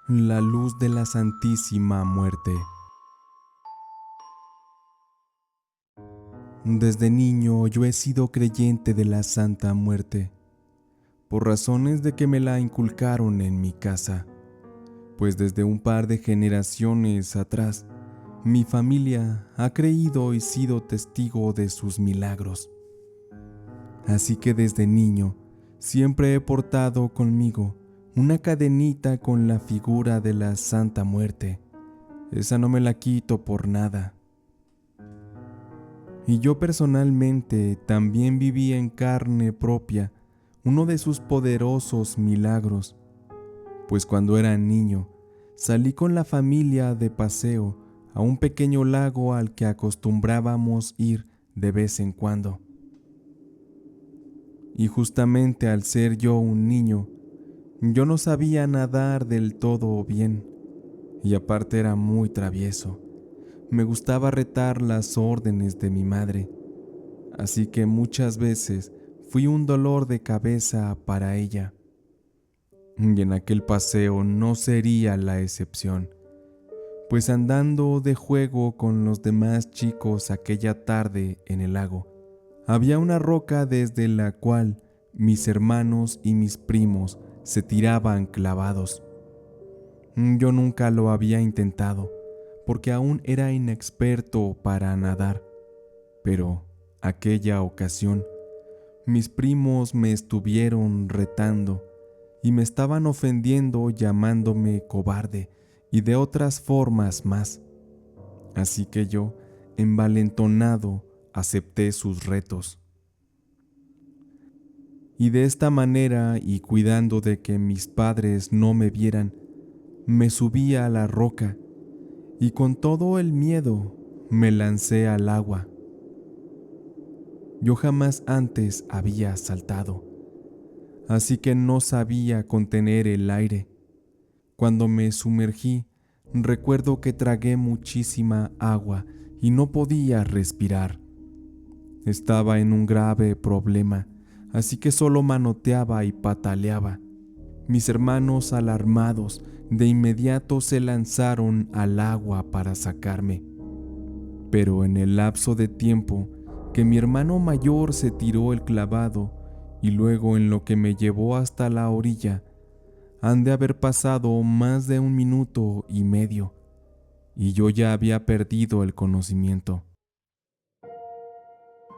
La luz de la Santísima Muerte. Desde niño yo he sido creyente de la Santa Muerte, por razones de que me la inculcaron en mi casa, pues desde un par de generaciones atrás, mi familia ha creído y sido testigo de sus milagros. Así que desde niño siempre he portado conmigo una cadenita con la figura de la Santa Muerte. Esa no me la quito por nada. Y yo personalmente también viví en carne propia uno de sus poderosos milagros, pues cuando era niño salí con la familia de paseo a un pequeño lago al que acostumbrábamos ir de vez en cuando. Y justamente al ser yo un niño, yo no sabía nadar del todo bien, y aparte era muy travieso. Me gustaba retar las órdenes de mi madre, así que muchas veces fui un dolor de cabeza para ella. Y en aquel paseo no sería la excepción, pues andando de juego con los demás chicos aquella tarde en el lago, había una roca desde la cual mis hermanos y mis primos se tiraban clavados. Yo nunca lo había intentado, porque aún era inexperto para nadar, pero aquella ocasión mis primos me estuvieron retando y me estaban ofendiendo llamándome cobarde y de otras formas más. Así que yo, envalentonado, acepté sus retos. Y de esta manera, y cuidando de que mis padres no me vieran, me subí a la roca y con todo el miedo me lancé al agua. Yo jamás antes había saltado, así que no sabía contener el aire. Cuando me sumergí, recuerdo que tragué muchísima agua y no podía respirar. Estaba en un grave problema, así que solo manoteaba y pataleaba. Mis hermanos, alarmados, de inmediato se lanzaron al agua para sacarme. Pero en el lapso de tiempo que mi hermano mayor se tiró el clavado y luego en lo que me llevó hasta la orilla, han de haber pasado más de 1 minuto y medio, y yo ya había perdido el conocimiento.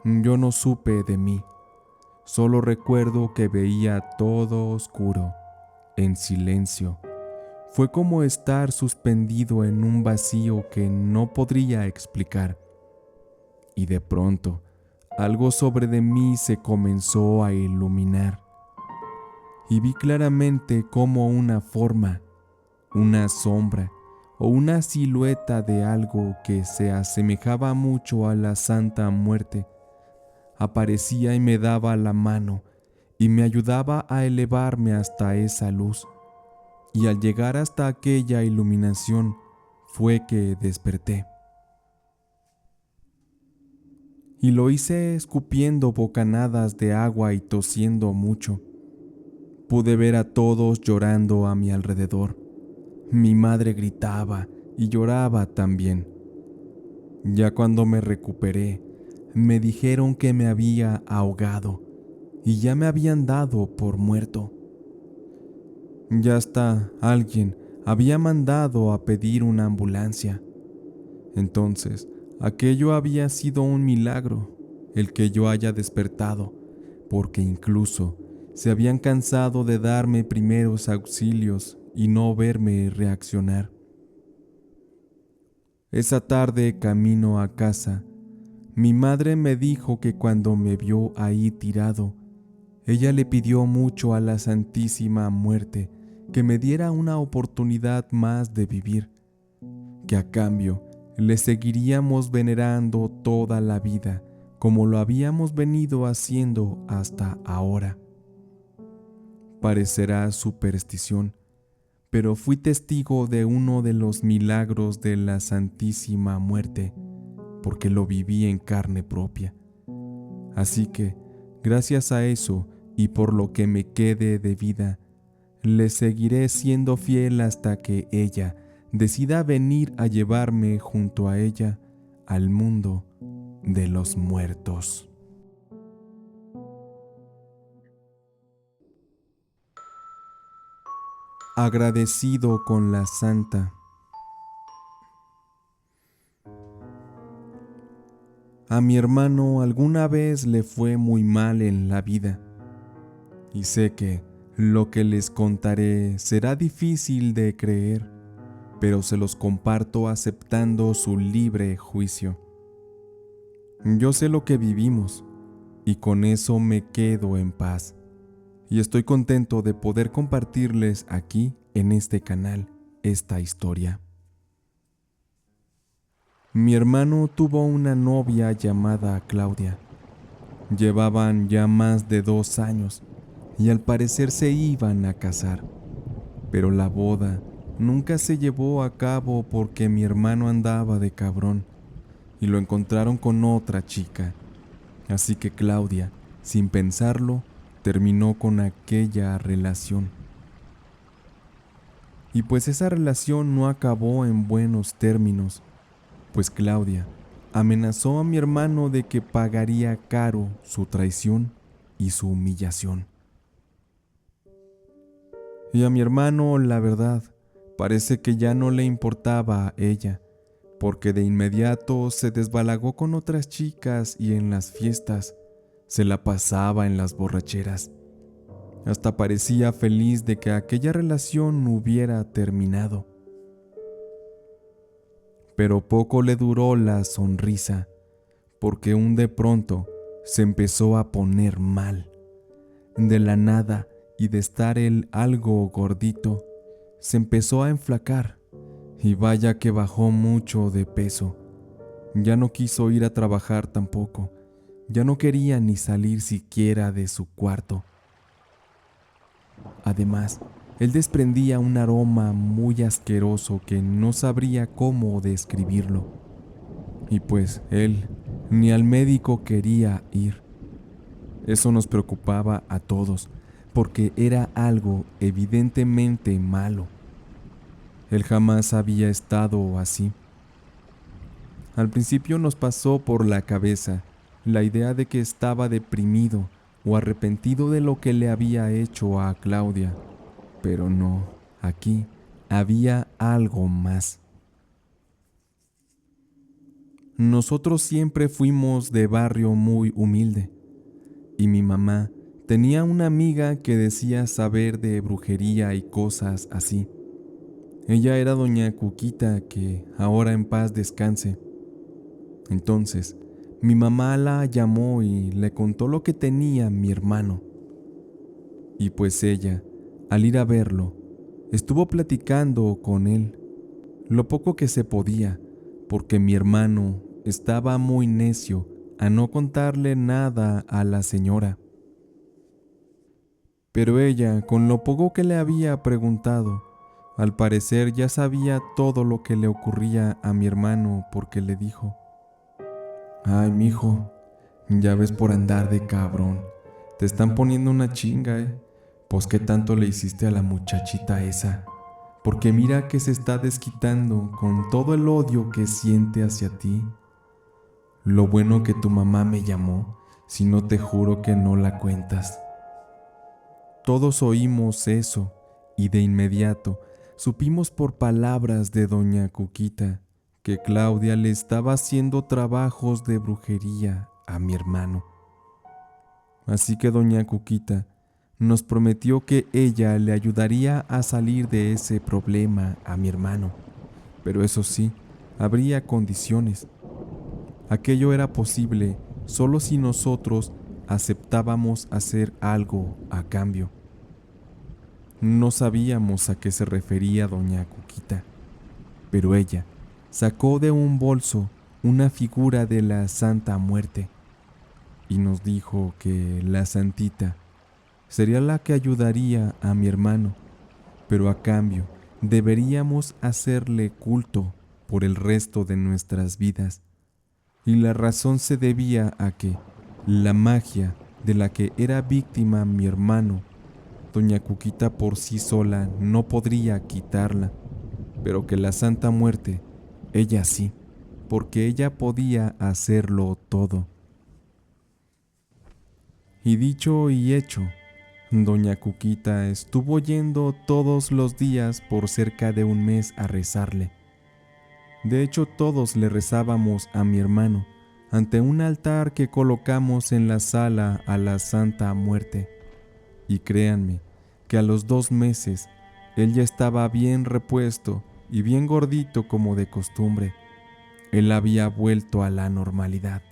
Yo no supe de mí, solo recuerdo que veía todo oscuro, en silencio. Fue como estar suspendido en un vacío que no podría explicar. Y de pronto, algo sobre de mí se comenzó a iluminar. Y vi claramente cómo una forma, una sombra o una silueta de algo que se asemejaba mucho a la Santa Muerte aparecía y me daba la mano y me ayudaba a elevarme hasta esa luz. Y al llegar hasta aquella iluminación fue que desperté. Y lo hice escupiendo bocanadas de agua y tosiendo mucho. Pude ver a todos llorando a mi alrededor. Mi madre gritaba y lloraba también. Ya cuando me recuperé, me dijeron que me había ahogado y ya me habían dado por muerto. Ya hasta alguien había mandado a pedir una ambulancia. Entonces, aquello había sido un milagro, el que yo haya despertado, porque incluso se habían cansado de darme primeros auxilios y no verme reaccionar. Esa tarde, camino a casa, mi madre me dijo que cuando me vio ahí tirado, ella le pidió mucho a la Santísima Muerte que me diera una oportunidad más de vivir, que a cambio le seguiríamos venerando toda la vida como lo habíamos venido haciendo hasta ahora. Parecerá superstición, pero fui testigo de uno de los milagros de la Santísima Muerte, porque lo viví en carne propia. Así que, gracias a eso y por lo que me quede de vida, le seguiré siendo fiel hasta que ella decida venir a llevarme junto a ella al mundo de los muertos. Agradecido con la santa. A mi hermano alguna vez le fue muy mal en la vida, y sé que lo que les contaré será difícil de creer, pero se los comparto aceptando su libre juicio. Yo sé lo que vivimos, y con eso me quedo en paz, y estoy contento de poder compartirles aquí, en este canal, esta historia. Mi hermano tuvo una novia llamada Claudia. Llevaban ya más de 2 años y al parecer se iban a casar, pero la boda nunca se llevó a cabo porque mi hermano andaba de cabrón y lo encontraron con otra chica. Así que Claudia, sin pensarlo, terminó con aquella relación. Y pues esa relación no acabó en buenos términos, pues Claudia amenazó a mi hermano de que pagaría caro su traición y su humillación. Y a mi hermano, la verdad, parece que ya no le importaba a ella, porque de inmediato se desbalagó con otras chicas y en las fiestas se la pasaba en las borracheras. Hasta parecía feliz de que aquella relación hubiera terminado. Pero poco le duró la sonrisa, porque un de pronto se empezó a poner mal. De la nada y de estar él algo gordito, se empezó a enflacar, y vaya que bajó mucho de peso. Ya no quiso ir a trabajar tampoco, ya no quería ni salir siquiera de su cuarto. Además, él desprendía un aroma muy asqueroso que no sabría cómo describirlo. Y pues él ni al médico quería ir. Eso nos preocupaba a todos, porque era algo evidentemente malo. Él jamás había estado así. Al principio nos pasó por la cabeza la idea de que estaba deprimido o arrepentido de lo que le había hecho a Claudia, pero no, aquí había algo más. Nosotros siempre fuimos de barrio muy humilde, y mi mamá tenía una amiga que decía saber de brujería y cosas así. Ella era doña Cuquita, que ahora en paz descanse. Entonces, mi mamá la llamó y le contó lo que tenía mi hermano. Y pues ella, al ir a verlo, estuvo platicando con él lo poco que se podía, porque mi hermano estaba muy necio a no contarle nada a la señora. Pero ella, con lo poco que le había preguntado, al parecer ya sabía todo lo que le ocurría a mi hermano, porque le dijo: «Ay, mijo, ya ves por andar de cabrón, te están poniendo una chinga, ¿eh? Pues qué tanto le hiciste a la muchachita esa, porque mira que se está desquitando con todo el odio que siente hacia ti. Lo bueno que tu mamá me llamó, si no te juro que no la cuentas». Todos oímos eso y de inmediato supimos por palabras de doña Cuquita que Claudia le estaba haciendo trabajos de brujería a mi hermano. Así que doña Cuquita nos prometió que ella le ayudaría a salir de ese problema a mi hermano, pero eso sí, habría condiciones. Aquello era posible solo si nosotros aceptábamos hacer algo a cambio. No sabíamos a qué se refería doña Cuquita, pero ella sacó de un bolso una figura de la Santa Muerte y nos dijo que la santita sería la que ayudaría a mi hermano, pero a cambio deberíamos hacerle culto por el resto de nuestras vidas. Y la razón se debía a que la magia de la que era víctima mi hermano doña Cuquita por sí sola no podría quitarla, pero que la Santa Muerte, ella sí, porque ella podía hacerlo todo. Y dicho y hecho, doña Cuquita estuvo yendo todos los días por cerca de un mes a rezarle. De hecho, todos le rezábamos a mi hermano ante un altar que colocamos en la sala a la Santa Muerte. Y créanme que a los 2 meses él ya estaba bien repuesto y bien gordito como de costumbre. Él había vuelto a la normalidad.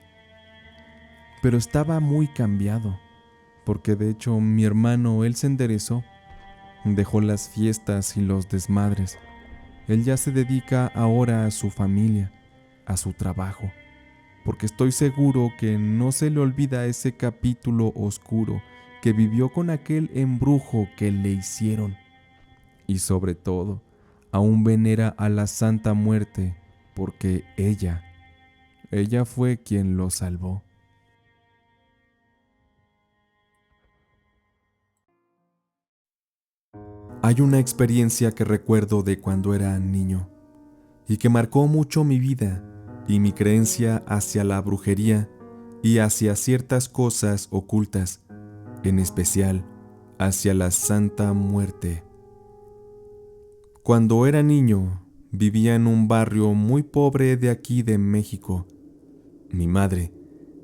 Pero estaba muy cambiado, porque de hecho mi hermano él se enderezó, dejó las fiestas y los desmadres. Él ya se dedica ahora a su familia, a su trabajo, porque estoy seguro que no se le olvida ese capítulo oscuro que vivió con aquel embrujo que le hicieron. Y sobre todo, aún venera a la Santa Muerte porque ella fue quien lo salvó. Hay una experiencia que recuerdo de cuando era niño y que marcó mucho mi vida y mi creencia hacia la brujería y hacia ciertas cosas ocultas, en especial hacia la Santa Muerte. Cuando era niño, vivía en un barrio muy pobre de aquí de México. Mi madre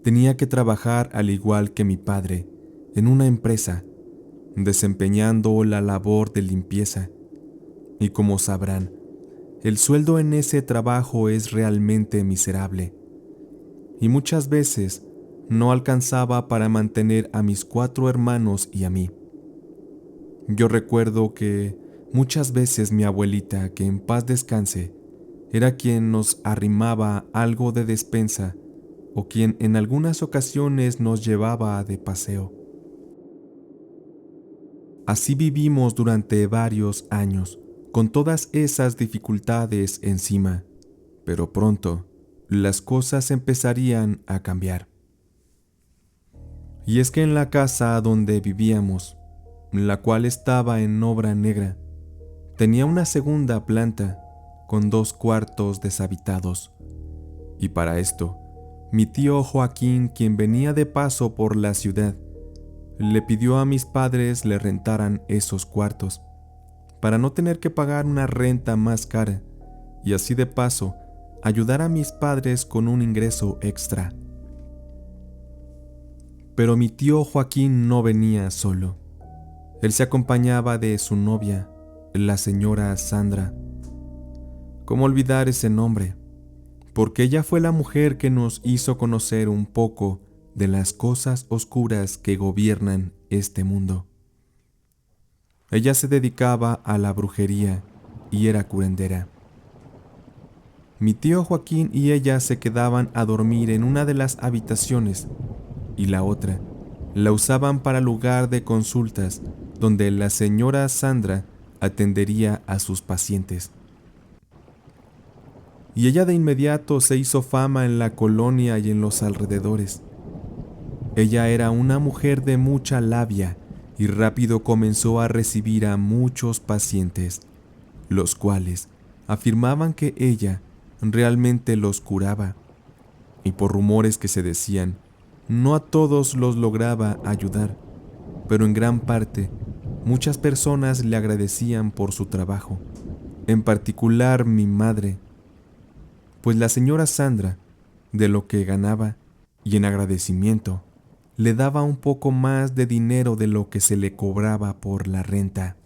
tenía que trabajar al igual que mi padre en una empresa, desempeñando la labor de limpieza. Y como sabrán, el sueldo en ese trabajo es realmente miserable. Y muchas veces no alcanzaba para mantener a mis 4 hermanos y a mí. Yo recuerdo que muchas veces mi abuelita, que en paz descanse, era quien nos arrimaba algo de despensa o quien en algunas ocasiones nos llevaba de paseo. Así vivimos durante varios años, con todas esas dificultades encima, pero pronto las cosas empezarían a cambiar. Y es que en la casa donde vivíamos, la cual estaba en obra negra, tenía una segunda planta con 2 cuartos deshabitados. Y para esto, mi tío Joaquín, quien venía de paso por la ciudad, le pidió a mis padres le rentaran esos cuartos, para no tener que pagar una renta más cara, y así de paso, ayudar a mis padres con un ingreso extra. Pero mi tío Joaquín no venía solo. Él se acompañaba de su novia, la señora Sandra. ¿Cómo olvidar ese nombre? Porque ella fue la mujer que nos hizo conocer un poco de las cosas oscuras que gobiernan este mundo. Ella se dedicaba a la brujería y era curandera. Mi tío Joaquín y ella se quedaban a dormir en una de las habitaciones y la otra la usaban para lugar de consultas donde la señora Sandra atendería a sus pacientes. Y ella de inmediato se hizo fama en la colonia y en los alrededores. Ella era una mujer de mucha labia y rápido comenzó a recibir a muchos pacientes, los cuales afirmaban que ella realmente los curaba. Y por rumores que se decían, no a todos los lograba ayudar, pero en gran parte muchas personas le agradecían por su trabajo, en particular mi madre, pues la señora Sandra, de lo que ganaba, y en agradecimiento, le daba un poco más de dinero de lo que se le cobraba por la renta.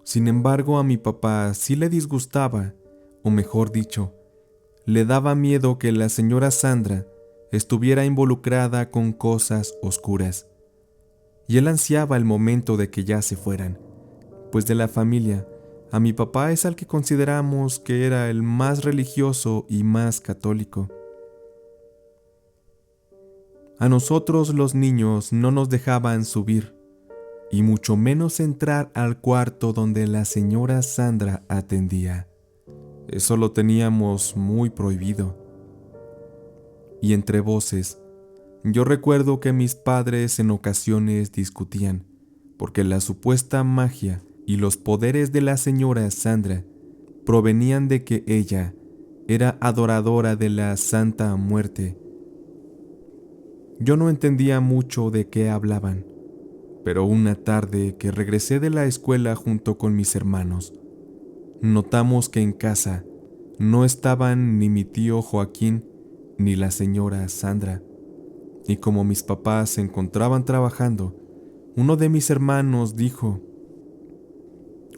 Sin embargo, a mi papá sí le disgustaba, o mejor dicho, le daba miedo que la señora Sandra estuviera involucrada con cosas oscuras, y él ansiaba el momento de que ya se fueran, pues de la familia, a mi papá es al que consideramos que era el más religioso y más católico. A nosotros los niños no nos dejaban subir, y mucho menos entrar al cuarto donde la señora Sandra atendía. Eso lo teníamos muy prohibido. Y entre voces, Yo recuerdo que mis padres en ocasiones discutían, porque la supuesta magia y los poderes de la señora Sandra provenían de que ella era adoradora de la Santa Muerte. Yo no entendía mucho de qué hablaban, pero una tarde que regresé de la escuela junto con mis hermanos, notamos que en casa no estaban ni mi tío Joaquín ni la señora Sandra, y como mis papás se encontraban trabajando, uno de mis hermanos dijo: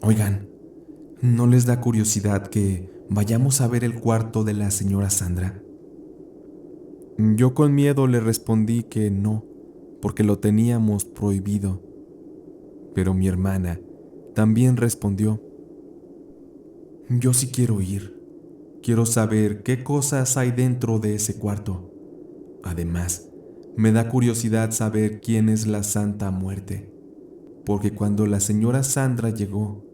«Oigan, ¿no les da curiosidad que vayamos a ver el cuarto de la señora Sandra?». Yo con miedo le respondí que no, porque lo teníamos prohibido. Pero mi hermana también respondió: «Yo sí quiero ir. Quiero saber qué cosas hay dentro de ese cuarto. Además, me da curiosidad saber quién es la Santa Muerte, porque cuando la señora Sandra llegó,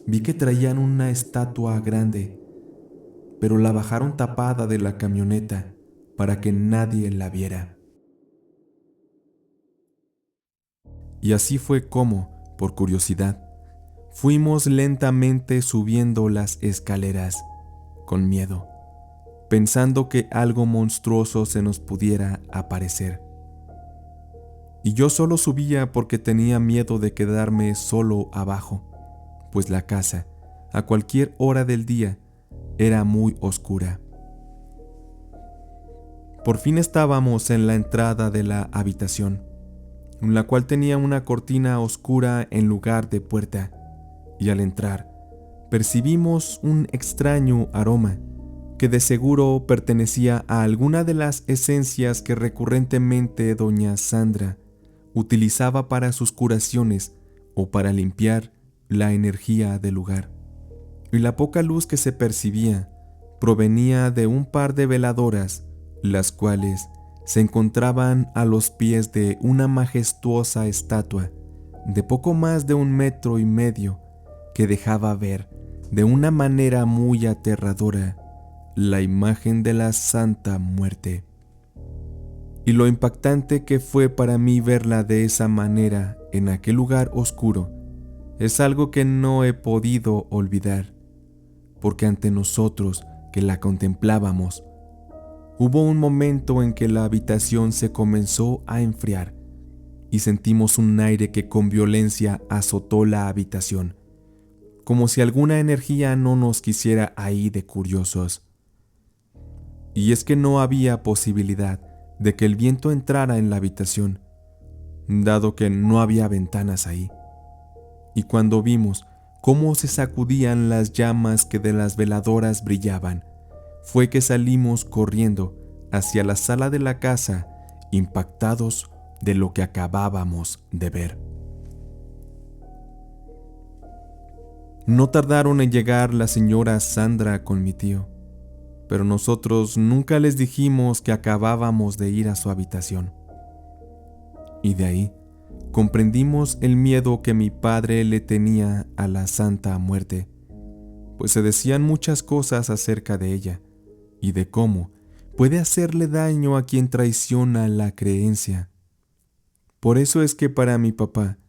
vi que traían una estatua grande, pero la bajaron tapada de la camioneta para que nadie la viera». Y así fue como, por curiosidad, fuimos lentamente subiendo las escaleras, con miedo, pensando que algo monstruoso se nos pudiera aparecer. Y yo solo subía porque tenía miedo de quedarme solo abajo, pues la casa, a cualquier hora del día, era muy oscura. Por fin estábamos en la entrada de la habitación, la cual tenía una cortina oscura en lugar de puerta, y al entrar, percibimos un extraño aroma que de seguro pertenecía a alguna de las esencias que recurrentemente doña Sandra utilizaba para sus curaciones o para limpiar la energía del lugar. Y la poca luz que se percibía provenía de un par de veladoras, las cuales se encontraban a los pies de una majestuosa estatua de poco más de 1,5 metros que dejaba ver de una manera muy aterradora la imagen de la Santa Muerte. Y lo impactante que fue para mí verla de esa manera en aquel lugar oscuro es algo que no he podido olvidar, porque ante nosotros que la contemplábamos, hubo un momento en que la habitación se comenzó a enfriar y sentimos un aire que con violencia azotó la habitación, como si alguna energía no nos quisiera ahí de curiosos. Y es que no había posibilidad de que el viento entrara en la habitación, dado que no había ventanas ahí. Y cuando vimos cómo se sacudían las llamas que de las veladoras brillaban, fue que salimos corriendo hacia la sala de la casa, impactados de lo que acabábamos de ver. No tardaron en llegar la señora Sandra con mi tío, pero nosotros nunca les dijimos que acabábamos de ir a su habitación. Y de ahí comprendimos el miedo que mi padre le tenía a la Santa Muerte, pues se decían muchas cosas acerca de ella y de cómo puede hacerle daño a quien traiciona la creencia. Por eso es que para mi papá,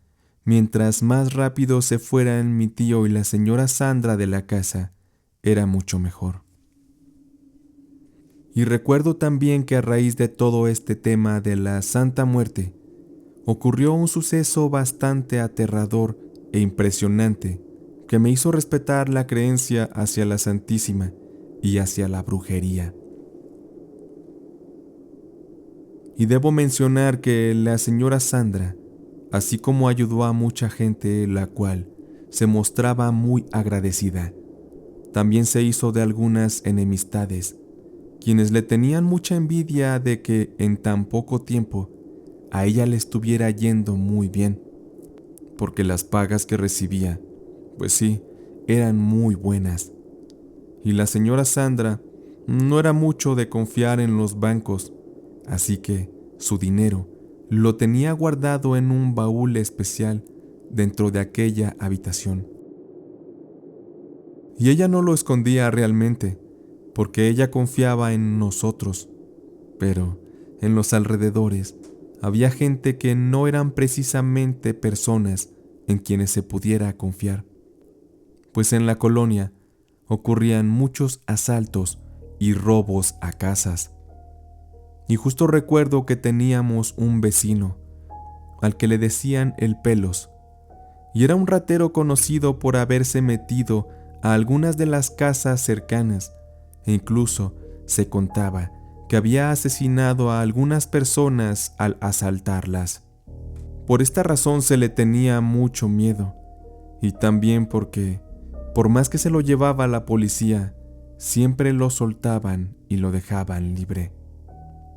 mientras más rápido se fueran mi tío y la señora Sandra de la casa, era mucho mejor. Y recuerdo también que a raíz de todo este tema de la Santa Muerte, ocurrió un suceso bastante aterrador e impresionante que me hizo respetar la creencia hacia la Santísima y hacia la brujería. Y debo mencionar que la señora Sandra, así como ayudó a mucha gente, la cual se mostraba muy agradecida, también se hizo de algunas enemistades, quienes le tenían mucha envidia de que en tan poco tiempo a ella le estuviera yendo muy bien, porque las pagas que recibía, pues sí, eran muy buenas. Y la señora Sandra no era mucho de confiar en los bancos, así que su dinero lo tenía guardado en un baúl especial dentro de aquella habitación. Y ella no lo escondía realmente, porque ella confiaba en nosotros, pero en los alrededores había gente que no eran precisamente personas en quienes se pudiera confiar, pues en la colonia ocurrían muchos asaltos y robos a casas. Y justo recuerdo que teníamos un vecino, al que le decían el Pelos, y era un ratero conocido por haberse metido a algunas de las casas cercanas, e incluso se contaba que había asesinado a algunas personas al asaltarlas. Por esta razón se le tenía mucho miedo, y también porque, por más que se lo llevaba la policía, siempre lo soltaban y lo dejaban libre.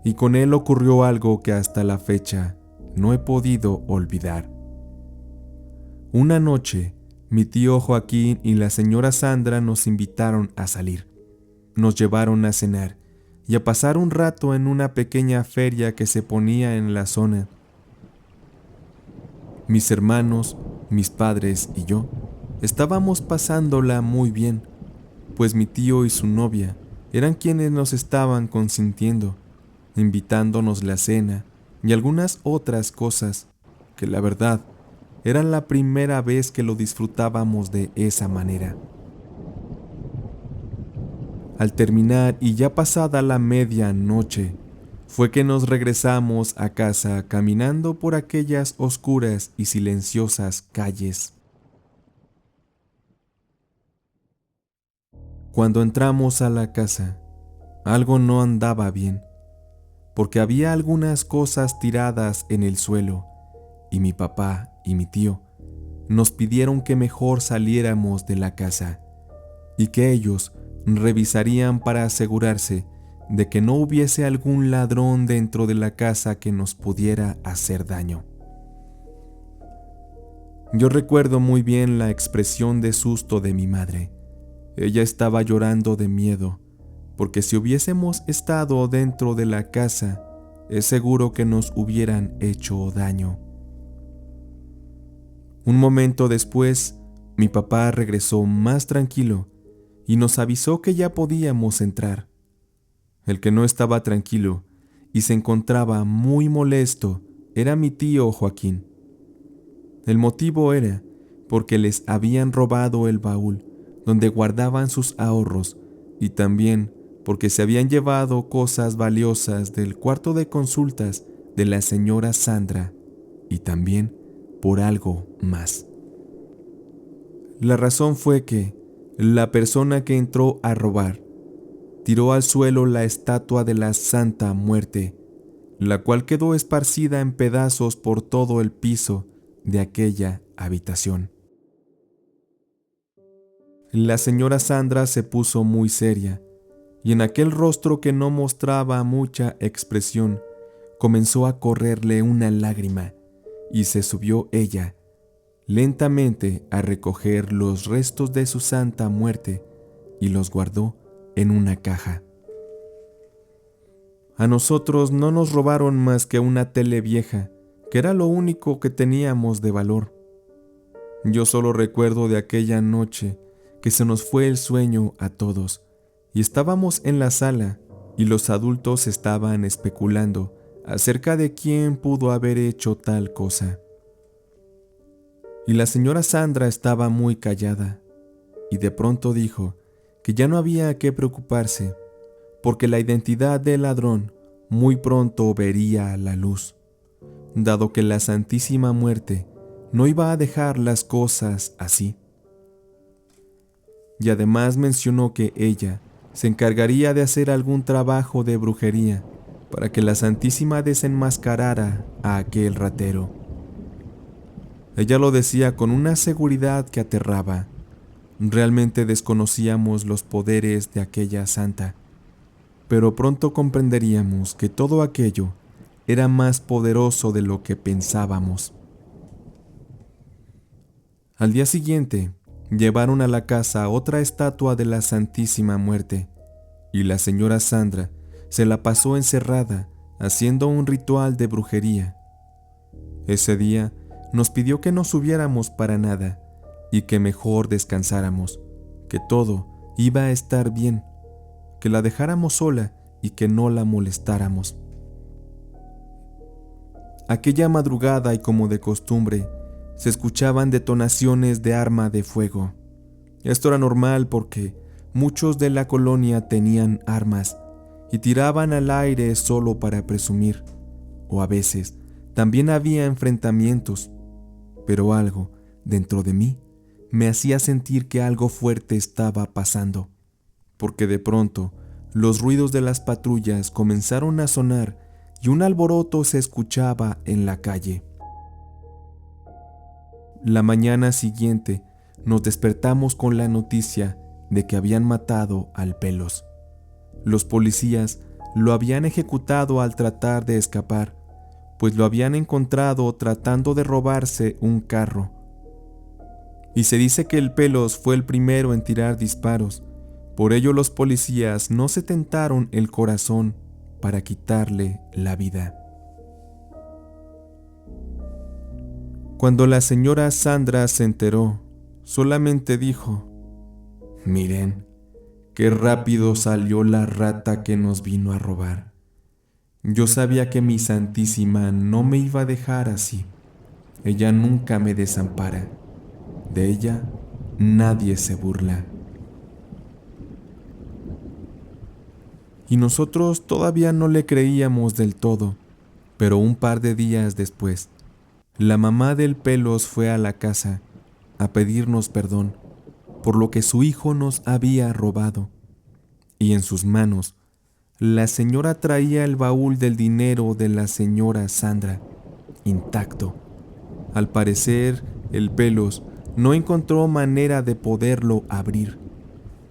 Y con él ocurrió algo que hasta la fecha no he podido olvidar. Una noche, mi tío Joaquín y la señora Sandra nos invitaron a salir. Nos llevaron a cenar y a pasar un rato en una pequeña feria que se ponía en la zona. Mis hermanos, mis padres y yo estábamos pasándola muy bien, pues mi tío y su novia eran quienes nos estaban consintiendo, invitándonos la cena y algunas otras cosas que la verdad eran la primera vez que lo disfrutábamos de esa manera. Al terminar y ya pasada la medianoche, fue que nos regresamos a casa caminando por aquellas oscuras y silenciosas calles. Cuando entramos a la casa, algo no andaba bien, porque había algunas cosas tiradas en el suelo, y mi papá y mi tío nos pidieron que mejor saliéramos de la casa, y que ellos revisarían para asegurarse de que no hubiese algún ladrón dentro de la casa que nos pudiera hacer daño. Yo recuerdo muy bien la expresión de susto de mi madre. Ella estaba llorando de miedo, porque si hubiésemos estado dentro de la casa, es seguro que nos hubieran hecho daño. Un momento después, mi papá regresó más tranquilo y nos avisó que ya podíamos entrar. El que no estaba tranquilo y se encontraba muy molesto era mi tío Joaquín. El motivo era porque les habían robado el baúl donde guardaban sus ahorros y también porque se habían llevado cosas valiosas del cuarto de consultas de la señora Sandra y también por algo más. La razón fue que la persona que entró a robar tiró al suelo la estatua de la Santa Muerte, la cual quedó esparcida en pedazos por todo el piso de aquella habitación. La señora Sandra se puso muy seria, y en aquel rostro que no mostraba mucha expresión, comenzó a correrle una lágrima, y se subió ella lentamente a recoger los restos de su Santa Muerte y los guardó en una caja. A nosotros no nos robaron más que una tele vieja, que era lo único que teníamos de valor. Yo solo recuerdo de aquella noche que se nos fue el sueño a todos, y estábamos en la sala y los adultos estaban especulando acerca de quién pudo haber hecho tal cosa. Y la señora Sandra estaba muy callada, y de pronto dijo que ya no había que preocuparse, porque la identidad del ladrón muy pronto vería la luz, dado que la Santísima Muerte no iba a dejar las cosas así. Y además mencionó que ella se encargaría de hacer algún trabajo de brujería para que la Santísima desenmascarara a aquel ratero. Ella lo decía con una seguridad que aterraba. Realmente desconocíamos los poderes de aquella santa, pero pronto comprenderíamos que todo aquello era más poderoso de lo que pensábamos. Al día siguiente, llevaron a la casa otra estatua de la Santísima Muerte, y la señora Sandra se la pasó encerrada haciendo un ritual de brujería. Ese día nos pidió que no subiéramos para nada y que mejor descansáramos, que todo iba a estar bien, que la dejáramos sola y que no la molestáramos. Aquella madrugada y como de costumbre, se escuchaban detonaciones de arma de fuego. Esto era normal porque muchos de la colonia tenían armas y tiraban al aire solo para presumir, o a veces también había enfrentamientos, pero algo dentro de mí me hacía sentir que algo fuerte estaba pasando, porque de pronto los ruidos de las patrullas comenzaron a sonar y un alboroto se escuchaba en la calle. La mañana siguiente nos despertamos con la noticia de que habían matado al Pelos. Los policías lo habían ejecutado al tratar de escapar, pues lo habían encontrado tratando de robarse un carro. Y se dice que el Pelos fue el primero en tirar disparos, por ello los policías no se tentaron el corazón para quitarle la vida. Cuando la señora Sandra se enteró, solamente dijo: «Miren, qué rápido salió la rata que nos vino a robar. Yo sabía que mi Santísima no me iba a dejar así. Ella nunca me desampara. De ella nadie se burla». Y nosotros todavía no le creíamos del todo, pero un par de días después, la mamá del Pelos fue a la casa a pedirnos perdón por lo que su hijo nos había robado, y en sus manos la señora traía el baúl del dinero de la señora Sandra, intacto. Al parecer, el Pelos no encontró manera de poderlo abrir,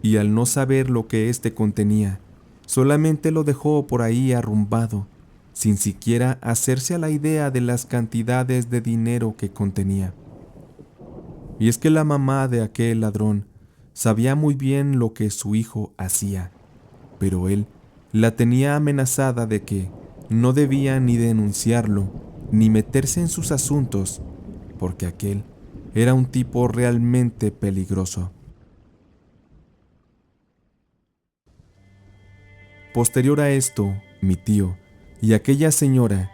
y al no saber lo que éste contenía, solamente lo dejó por ahí arrumbado, sin siquiera hacerse a la idea de las cantidades de dinero que contenía. Y es que la mamá de aquel ladrón sabía muy bien lo que su hijo hacía, pero él la tenía amenazada de que no debía ni denunciarlo ni meterse en sus asuntos, porque aquel era un tipo realmente peligroso. Posterior a esto, mi tío y aquella señora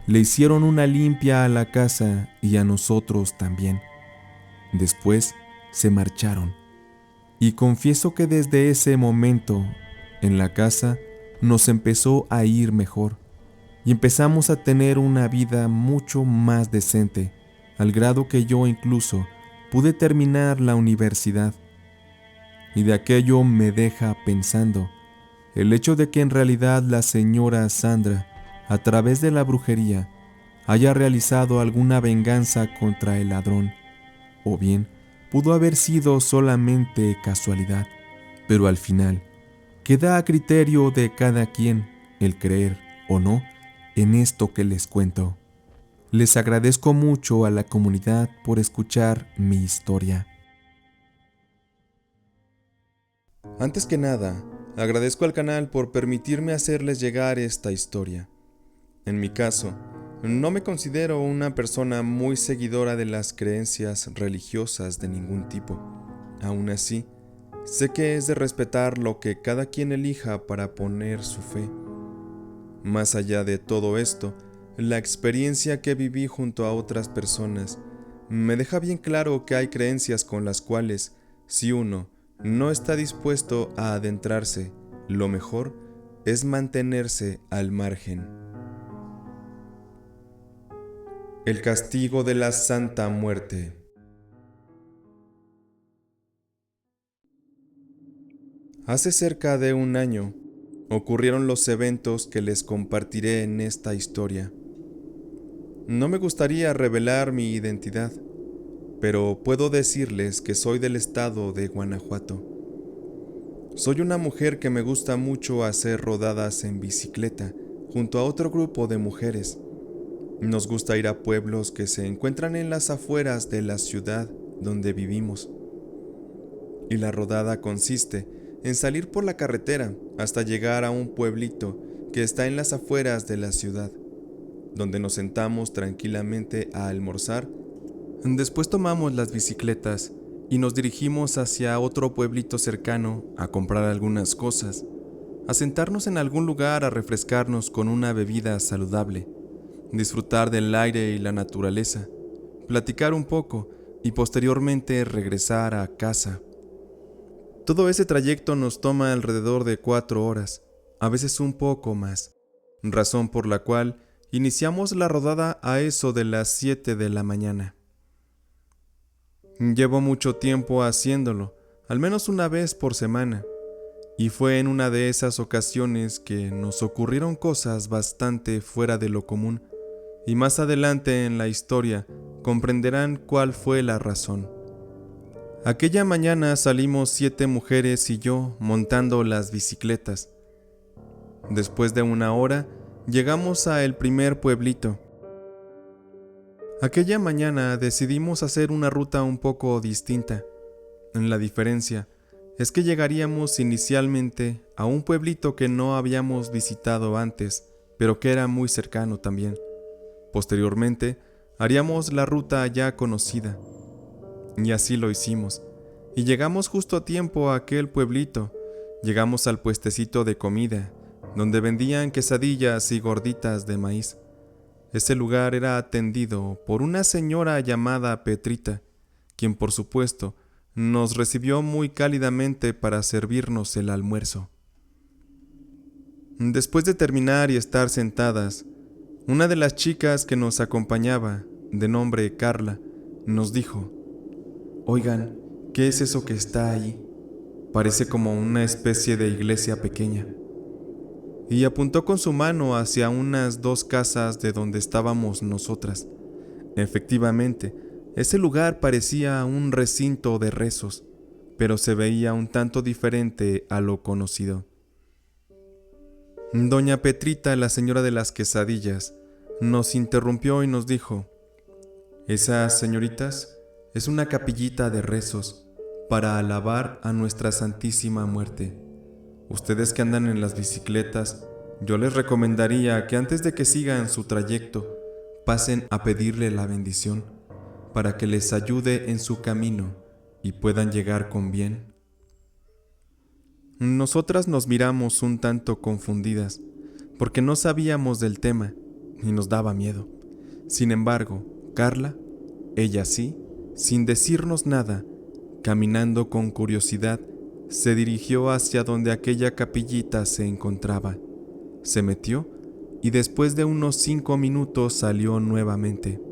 le hicieron una limpia a la casa y a nosotros también. Después se marcharon, y confieso que desde ese momento, en la casa, nos empezó a ir mejor, y empezamos a tener una vida mucho más decente, al grado que yo incluso pude terminar la universidad. Y de aquello me deja pensando el hecho de que en realidad la señora Sandra, a través de la brujería, haya realizado alguna venganza contra el ladrón, o bien pudo haber sido solamente casualidad, pero al final queda a criterio de cada quien el creer o no en esto que les cuento. Les agradezco mucho a la comunidad por escuchar mi historia. Antes que nada, agradezco al canal por permitirme hacerles llegar esta historia. En mi caso, no me considero una persona muy seguidora de las creencias religiosas de ningún tipo. Aún así, sé que es de respetar lo que cada quien elija para poner su fe. Más allá de todo esto, la experiencia que viví junto a otras personas me deja bien claro que hay creencias con las cuales, si uno no está dispuesto a adentrarse, lo mejor es mantenerse al margen. El castigo de la Santa Muerte. Hace cerca de un año ocurrieron los eventos que les compartiré en esta historia. No me gustaría revelar mi identidad, pero puedo decirles que soy del estado de Guanajuato. Soy una mujer que me gusta mucho hacer rodadas en bicicleta junto a otro grupo de mujeres. Nos gusta ir a pueblos que se encuentran en las afueras de la ciudad donde vivimos. Y la rodada consiste en salir por la carretera hasta llegar a un pueblito que está en las afueras de la ciudad, donde nos sentamos tranquilamente a almorzar. Después tomamos las bicicletas y nos dirigimos hacia otro pueblito cercano a comprar algunas cosas, a sentarnos en algún lugar a refrescarnos con una bebida saludable, disfrutar del aire y la naturaleza, platicar un poco y posteriormente regresar a casa. Todo ese trayecto nos toma alrededor de 4 horas, a veces un poco más, razón por la cual iniciamos la rodada a eso de las 7 de la mañana. Llevo mucho tiempo haciéndolo, al menos una vez por semana, y fue en una de esas ocasiones que nos ocurrieron cosas bastante fuera de lo común, y más adelante en la historia comprenderán cuál fue la razón. Aquella mañana salimos 7 mujeres y yo montando las bicicletas. Después de una hora, llegamos a el primer pueblito. Aquella mañana decidimos hacer una ruta un poco distinta. La diferencia es que llegaríamos inicialmente a un pueblito que no habíamos visitado antes, pero que era muy cercano también. Posteriormente, haríamos la ruta ya conocida. Y así lo hicimos. Y llegamos justo a tiempo a aquel pueblito. Llegamos al puestecito de comida, donde vendían quesadillas y gorditas de maíz. Ese lugar era atendido por una señora llamada Petrita, quien por supuesto nos recibió muy cálidamente para servirnos el almuerzo. Después de terminar y estar sentadas, una de las chicas que nos acompañaba, de nombre Carla, nos dijo: «Oigan, ¿qué es eso que está ahí? Parece como una especie de iglesia pequeña». Y apuntó con su mano hacia unas 2 casas de donde estábamos nosotras. Efectivamente, ese lugar parecía un recinto de rezos, pero se veía un tanto diferente a lo conocido. Doña Petrita, la señora de las quesadillas, nos interrumpió y nos dijo: «Esas señoritas es una capillita de rezos para alabar a nuestra Santísima Muerte. Ustedes que andan en las bicicletas, yo les recomendaría que antes de que sigan su trayecto, pasen a pedirle la bendición para que les ayude en su camino y puedan llegar con bien». Nosotras nos miramos un tanto confundidas, porque no sabíamos del tema y nos daba miedo. Sin embargo, Carla, ella sí, sin decirnos nada, caminando con curiosidad, se dirigió hacia donde aquella capillita se encontraba. Se metió y después de unos 5 minutos salió nuevamente.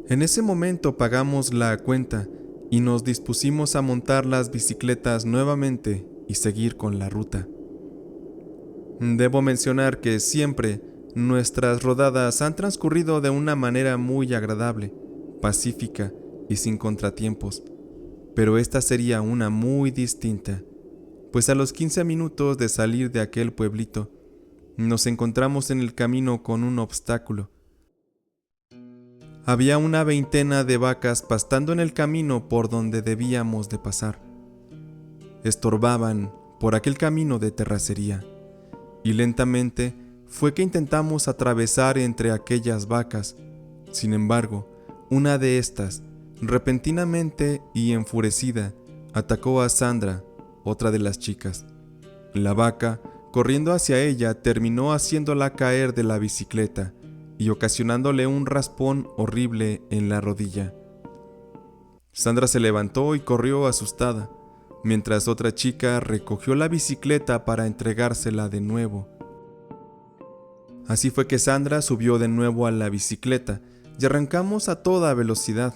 En ese momento pagamos la cuenta y nos dispusimos a montar las bicicletas nuevamente y seguir con la ruta. Debo mencionar que siempre nuestras rodadas han transcurrido de una manera muy agradable, pacífica y sin contratiempos, pero esta sería una muy distinta, pues a los 15 minutos de salir de aquel pueblito, nos encontramos en el camino con un obstáculo. Había una veintena de vacas pastando en el camino por donde debíamos de pasar. Estorbaban por aquel camino de terracería, y lentamente fue que intentamos atravesar entre aquellas vacas. Sin embargo, una de estas, repentinamente y enfurecida, atacó a Sandra, otra de las chicas. La vaca, corriendo hacia ella, terminó haciéndola caer de la bicicleta y ocasionándole un raspón horrible en la rodilla. Sandra se levantó y corrió asustada, mientras otra chica recogió la bicicleta para entregársela de nuevo. Así fue que Sandra subió de nuevo a la bicicleta y arrancamos a toda velocidad.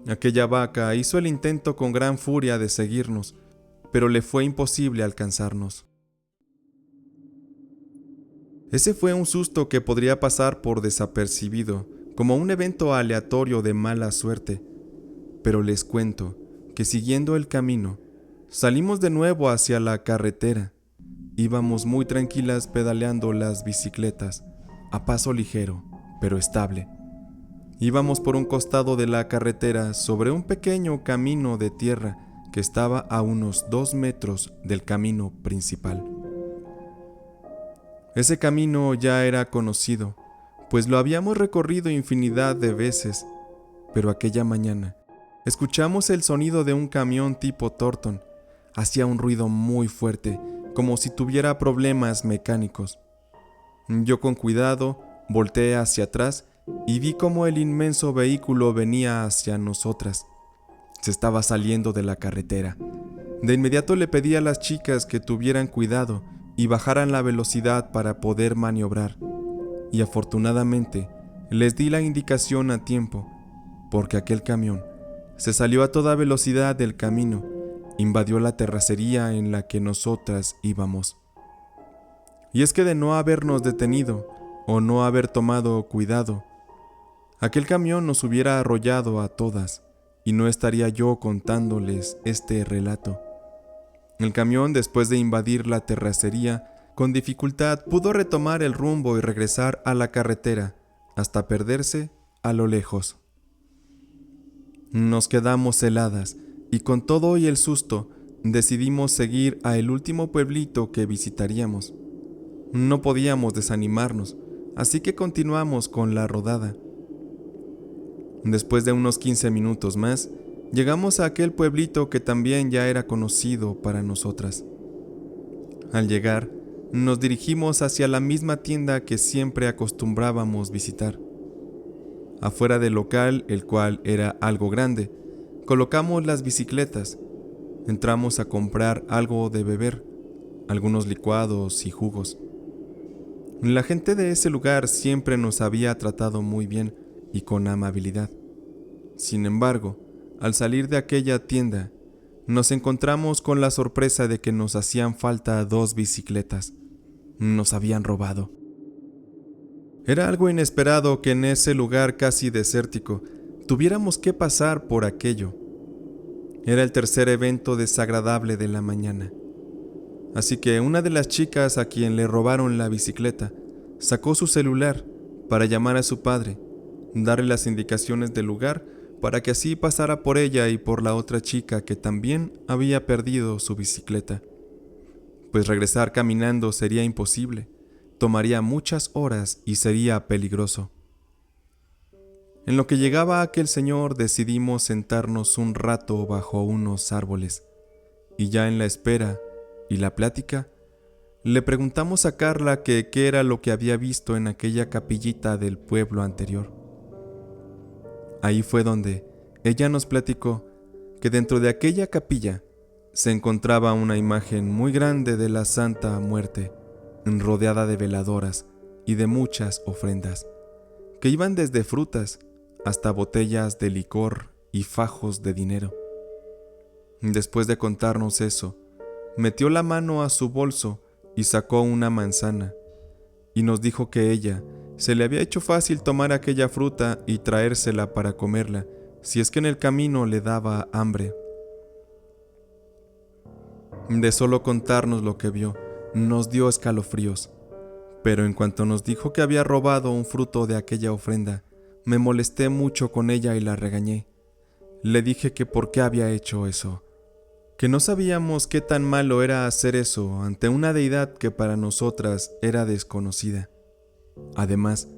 Aquella vaca hizo el intento con gran furia de seguirnos, pero le fue imposible alcanzarnos. Ese fue un susto que podría pasar por desapercibido, como un evento aleatorio de mala suerte. Pero les cuento que siguiendo el camino, salimos de nuevo hacia la carretera. Íbamos muy tranquilas pedaleando las bicicletas, a paso ligero, pero estable. Íbamos por un costado de la carretera sobre un pequeño camino de tierra que estaba a unos 2 metros del camino principal. Ese camino ya era conocido, pues lo habíamos recorrido infinidad de veces, pero aquella mañana escuchamos el sonido de un camión tipo Torton. Hacía un ruido muy fuerte, como si tuviera problemas mecánicos. Yo con cuidado Volteé hacia atrás y vi cómo el inmenso vehículo venía hacia nosotras. Se estaba saliendo de la carretera. De inmediato le pedí a las chicas que tuvieran cuidado y bajaran la velocidad para poder maniobrar. Y afortunadamente les di la indicación a tiempo, porque aquel camión se salió a toda velocidad del camino, invadió la terracería en la que nosotras íbamos. Y es que de no habernos detenido o no haber tomado cuidado, aquel camión nos hubiera arrollado a todas y no estaría yo contándoles este relato. El camión, después de invadir la terracería, con dificultad pudo retomar el rumbo y regresar a la carretera hasta perderse a lo lejos. Nos quedamos heladas y con todo y el susto decidimos seguir a el último pueblito que visitaríamos. No podíamos desanimarnos, así que continuamos con la rodada. Después de unos 15 minutos más, llegamos a aquel pueblito que también ya era conocido para nosotras. Al llegar, nos dirigimos hacia la misma tienda que siempre acostumbrábamos visitar. Afuera del local, el cual era algo grande, colocamos las bicicletas. Entramos a comprar algo de beber, algunos licuados y jugos. La gente de ese lugar siempre nos había tratado muy bien y con amabilidad. Sin embargo, al salir de aquella tienda, nos encontramos con la sorpresa de que nos hacían falta 2 bicicletas. Nos habían robado. Era algo inesperado que en ese lugar casi desértico tuviéramos que pasar por aquello. Era el tercer evento desagradable de la mañana. Así que una de las chicas a quien le robaron la bicicleta sacó su celular para llamar a su padre, darle las indicaciones del lugar para que así pasara por ella y por la otra chica que también había perdido su bicicleta. Pues regresar caminando sería imposible, tomaría muchas horas y sería peligroso. En lo que llegaba aquel señor decidimos sentarnos un rato bajo unos árboles y ya en la espera y la plática, le preguntamos a Carla que qué era lo que había visto en aquella capillita del pueblo anterior. Ahí fue donde ella nos platicó que dentro de aquella capilla se encontraba una imagen muy grande de la Santa Muerte, rodeada de veladoras y de muchas ofrendas, que iban desde frutas hasta botellas de licor y fajos de dinero. Después de contarnos eso, metió la mano a su bolso y sacó una manzana, y nos dijo que ella se le había hecho fácil tomar aquella fruta y traérsela para comerla, si es que en el camino le daba hambre. De solo contarnos lo que vio, nos dio escalofríos, pero en cuanto nos dijo que había robado un fruto de aquella ofrenda, me molesté mucho con ella y la regañé. Le dije que por qué había hecho eso, que no sabíamos qué tan malo era hacer eso ante una deidad que para nosotras era desconocida. Además,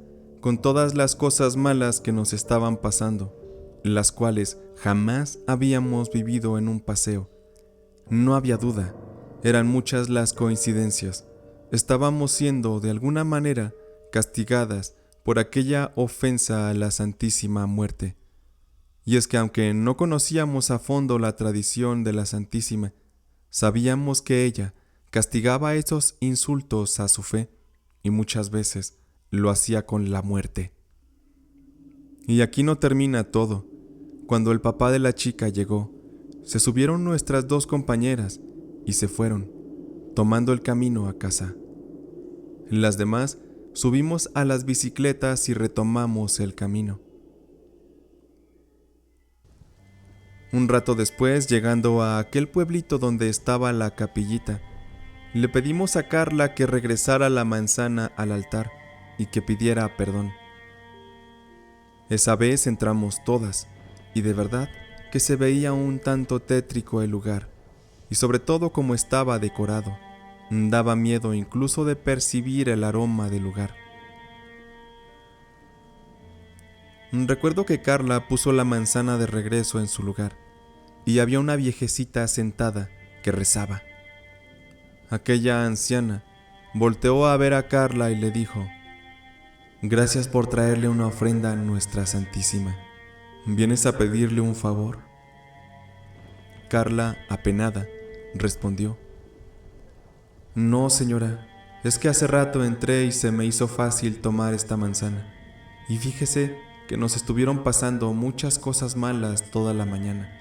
con todas las cosas malas que nos estaban pasando, las cuales jamás habíamos vivido en un paseo, no había duda, eran muchas las coincidencias. Estábamos siendo, de alguna manera, castigadas por aquella ofensa a la Santísima Muerte. Y es que aunque no conocíamos a fondo la tradición de la Santísima, sabíamos que ella castigaba esos insultos a su fe y muchas veces lo hacía con la muerte. Y aquí no termina todo. Cuando el papá de la chica llegó, se subieron nuestras 2 compañeras y se fueron, tomando el camino a casa. Las demás subimos a las bicicletas y retomamos el camino. Un rato después, llegando a aquel pueblito donde estaba la capillita, le pedimos a Carla que regresara la manzana al altar y que pidiera perdón. Esa vez entramos todas, y de verdad que se veía un tanto tétrico el lugar, y sobre todo como estaba decorado, daba miedo incluso de percibir el aroma del lugar. Recuerdo que Carla puso la manzana de regreso en su lugar, y había una viejecita sentada que rezaba. Aquella anciana volteó a ver a Carla y le dijo: Gracias por traerle una ofrenda a nuestra Santísima. ¿Vienes a pedirle un favor? Carla, apenada, respondió: No, señora, es que hace rato entré y se me hizo fácil tomar esta manzana. Y fíjese que nos estuvieron pasando muchas cosas malas toda la mañana.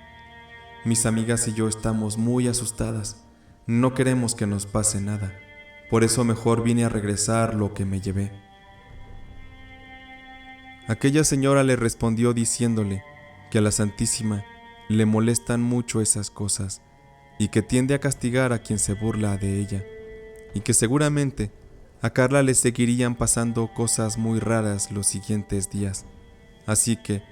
Mis amigas y yo estamos muy asustadas. No queremos que nos pase nada. Por eso mejor vine a regresar lo que me llevé. Aquella señora le respondió diciéndole que a la Santísima le molestan mucho esas cosas y que tiende a castigar a quien se burla de ella, y que seguramente a Carla le seguirían pasando cosas muy raras los siguientes días. Así que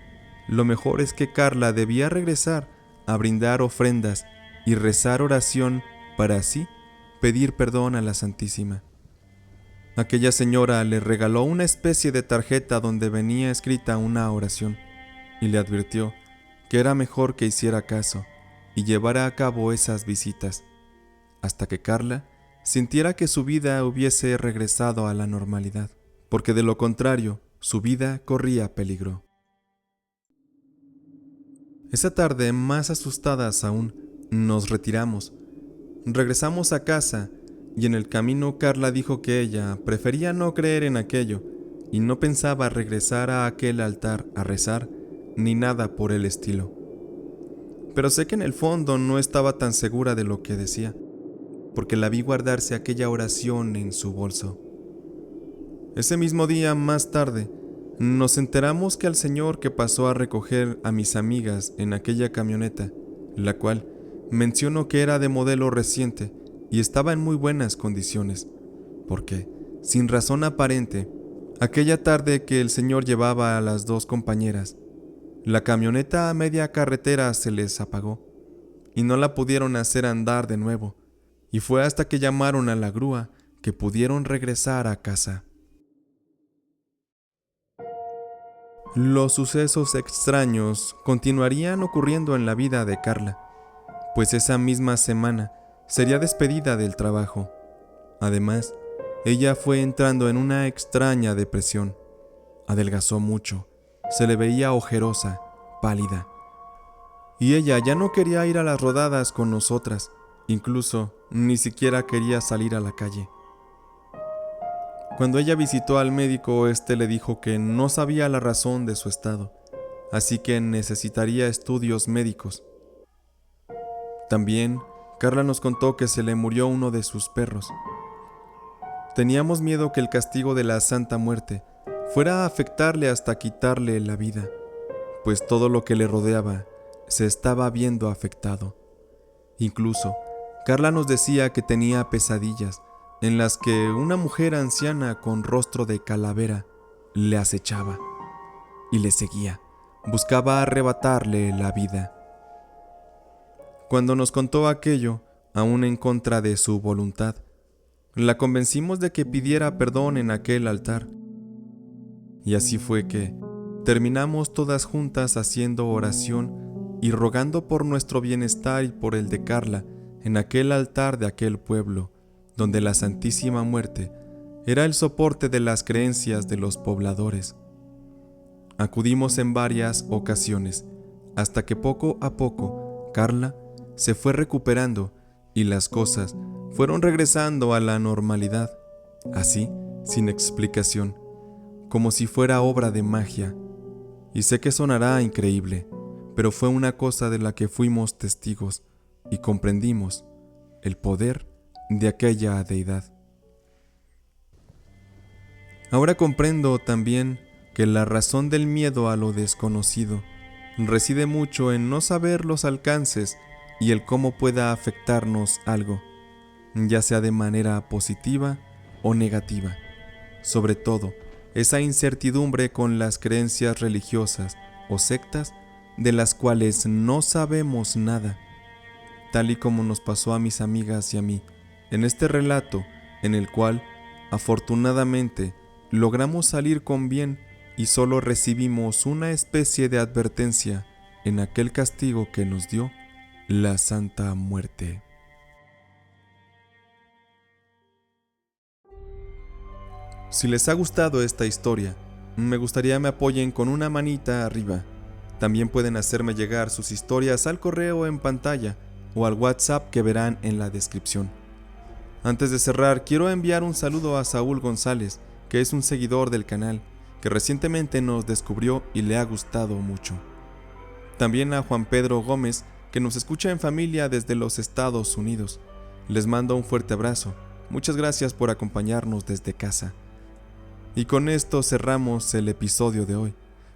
lo mejor es que Carla debía regresar a brindar ofrendas y rezar oración para así pedir perdón a la Santísima. Aquella señora le regaló una especie de tarjeta donde venía escrita una oración y le advirtió que era mejor que hiciera caso y llevara a cabo esas visitas, hasta que Carla sintiera que su vida hubiese regresado a la normalidad, porque de lo contrario, su vida corría peligro. Esa tarde, más asustadas aún, nos retiramos. Regresamos a casa y en el camino Carla dijo que ella prefería no creer en aquello y no pensaba regresar a aquel altar a rezar ni nada por el estilo. Pero sé que en el fondo no estaba tan segura de lo que decía, porque la vi guardarse aquella oración en su bolso. Ese mismo día, más tarde, nos enteramos que al señor que pasó a recoger a mis amigas en aquella camioneta, la cual mencionó que era de modelo reciente y estaba en muy buenas condiciones, porque, sin razón aparente, aquella tarde que el señor llevaba a las dos compañeras, la camioneta a media carretera se les apagó y no la pudieron hacer andar de nuevo, y fue hasta que llamaron a la grúa que pudieron regresar a casa. Los sucesos extraños continuarían ocurriendo en la vida de Carla, pues esa misma semana sería despedida del trabajo. Además, ella fue entrando en una extraña depresión. Adelgazó mucho, se le veía ojerosa, pálida. Y ella ya no quería ir a las rodadas con nosotras, incluso ni siquiera quería salir a la calle. Cuando ella visitó al médico, este le dijo que no sabía la razón de su estado, así que necesitaría estudios médicos. También, Carla nos contó que se le murió uno de sus perros. Teníamos miedo que el castigo de la Santa Muerte fuera a afectarle hasta quitarle la vida, pues todo lo que le rodeaba se estaba viendo afectado. Incluso, Carla nos decía que tenía pesadillas en las que una mujer anciana con rostro de calavera le acechaba y le seguía, buscaba arrebatarle la vida. Cuando nos contó aquello, aún en contra de su voluntad, la convencimos de que pidiera perdón en aquel altar. Y así fue que terminamos todas juntas haciendo oración y rogando por nuestro bienestar y por el de Carla en aquel altar de aquel pueblo, donde la Santísima Muerte era el soporte de las creencias de los pobladores. Acudimos en varias ocasiones, hasta que poco a poco Carla se fue recuperando y las cosas fueron regresando a la normalidad, así, sin explicación, como si fuera obra de magia. Y sé que sonará increíble, pero fue una cosa de la que fuimos testigos y comprendimos el poder de aquella deidad. Ahora comprendo también que la razón del miedo a lo desconocido reside mucho en no saber los alcances y el cómo pueda afectarnos algo, ya sea de manera positiva o negativa. Sobre todo, esa incertidumbre con las creencias religiosas o sectas de las cuales no sabemos nada, tal y como nos pasó a mis amigas y a mí, en este relato en el cual, afortunadamente, logramos salir con bien y solo recibimos una especie de advertencia en aquel castigo que nos dio la Santa Muerte. Si les ha gustado esta historia, me gustaría me apoyen con una manita arriba. También pueden hacerme llegar sus historias al correo en pantalla o al WhatsApp que verán en la descripción. Antes de cerrar, quiero enviar un saludo a Saúl González, que es un seguidor del canal, que recientemente nos descubrió y le ha gustado mucho. También a Juan Pedro Gómez, que nos escucha en familia desde los Estados Unidos. Les mando un fuerte abrazo. Muchas gracias por acompañarnos desde casa. Y con esto cerramos el episodio de hoy.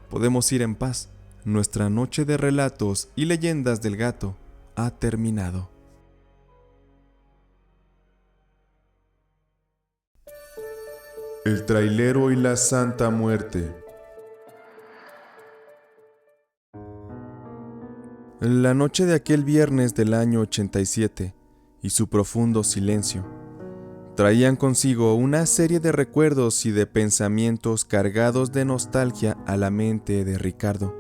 Podemos ir en paz. Nuestra noche de relatos y leyendas del gato ha terminado. El trailero y la Santa Muerte. La noche de aquel viernes del año 87 y su profundo silencio traían consigo una serie de recuerdos y de pensamientos cargados de nostalgia a la mente de Ricardo,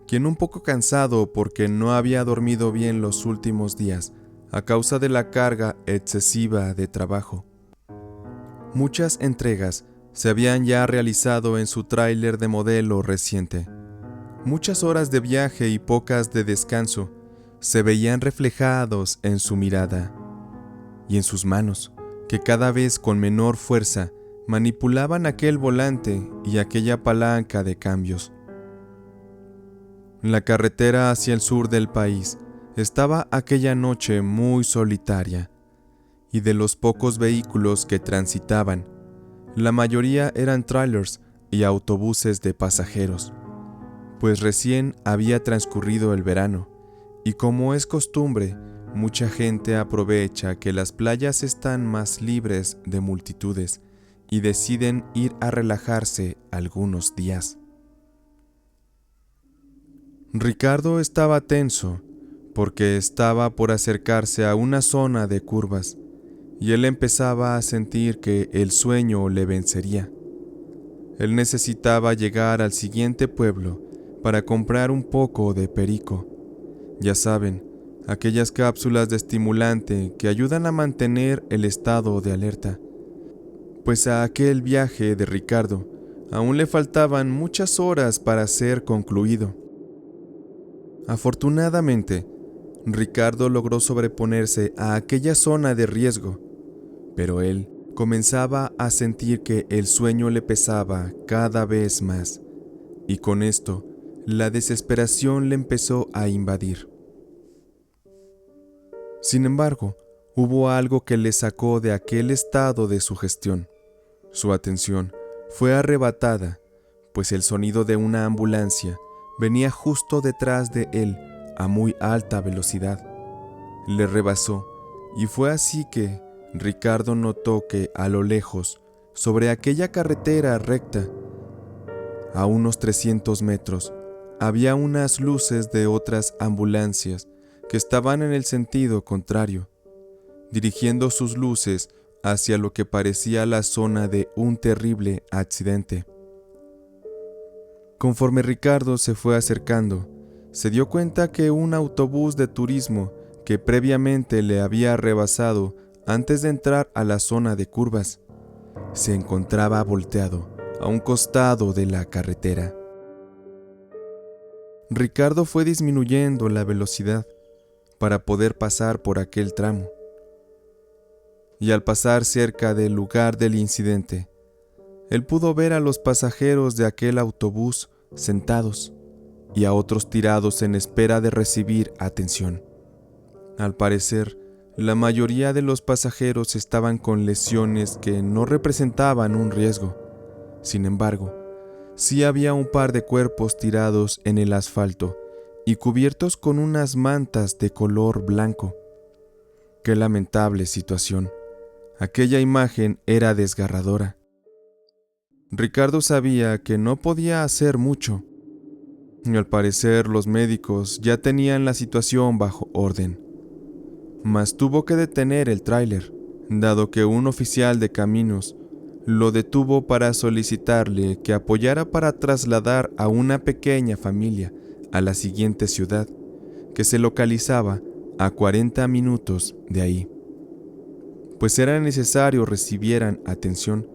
quien, un poco cansado porque no había dormido bien los últimos días a causa de la carga excesiva de trabajo. Muchas entregas se habían ya realizado en su tráiler de modelo reciente. Muchas horas de viaje y pocas de descanso se veían reflejados en su mirada y en sus manos, que cada vez con menor fuerza manipulaban aquel volante y aquella palanca de cambios. La carretera hacia el sur del país estaba aquella noche muy solitaria, y de los pocos vehículos que transitaban, la mayoría eran trailers y autobuses de pasajeros, pues recién había transcurrido el verano, y como es costumbre, mucha gente aprovecha que las playas están más libres de multitudes y deciden ir a relajarse algunos días. Ricardo estaba tenso porque estaba por acercarse a una zona de curvas y él empezaba a sentir que el sueño le vencería. Él necesitaba llegar al siguiente pueblo para comprar un poco de perico. Ya saben, aquellas cápsulas de estimulante que ayudan a mantener el estado de alerta. Pues a aquel viaje de Ricardo aún le faltaban muchas horas para ser concluido. Afortunadamente, Ricardo logró sobreponerse a aquella zona de riesgo, pero él comenzaba a sentir que el sueño le pesaba cada vez más, y con esto, la desesperación le empezó a invadir. Sin embargo, hubo algo que le sacó de aquel estado de sugestión. Su atención fue arrebatada, pues el sonido de una ambulancia venía justo detrás de él a muy alta velocidad. Le rebasó, y fue así que Ricardo notó que a lo lejos, sobre aquella carretera recta, a unos 300 metros, había unas luces de otras ambulancias que estaban en el sentido contrario, dirigiendo sus luces hacia lo que parecía la zona de un terrible accidente. Conforme Ricardo se fue acercando, se dio cuenta que un autobús de turismo que previamente le había rebasado antes de entrar a la zona de curvas, se encontraba volteado a un costado de la carretera. Ricardo fue disminuyendo la velocidad para poder pasar por aquel tramo. Y al pasar cerca del lugar del incidente, él pudo ver a los pasajeros de aquel autobús sentados y a otros tirados en espera de recibir atención. Al parecer, la mayoría de los pasajeros estaban con lesiones que no representaban un riesgo. Sin embargo, sí había un par de cuerpos tirados en el asfalto y cubiertos con unas mantas de color blanco. Qué lamentable situación. Aquella imagen era desgarradora. Ricardo sabía que no podía hacer mucho, y al parecer los médicos ya tenían la situación bajo orden. Mas tuvo que detener el tráiler, dado que un oficial de caminos lo detuvo para solicitarle que apoyara para trasladar a una pequeña familia a la siguiente ciudad, que se localizaba a 40 minutos de ahí, pues era necesario recibieran atención,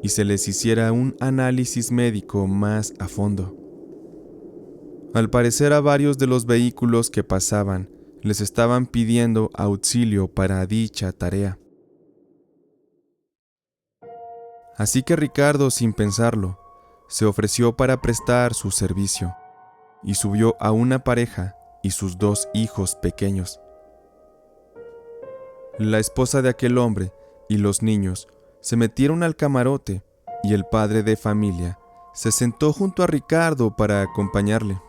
y se les hiciera un análisis médico más a fondo. Al parecer, a varios de los vehículos que pasaban les estaban pidiendo auxilio para dicha tarea. Así que Ricardo, sin pensarlo, se ofreció para prestar su servicio y subió a una pareja y sus 2 hijos pequeños. La esposa de aquel hombre y los niños se metieron al camarote y el padre de familia se sentó junto a Ricardo para acompañarle.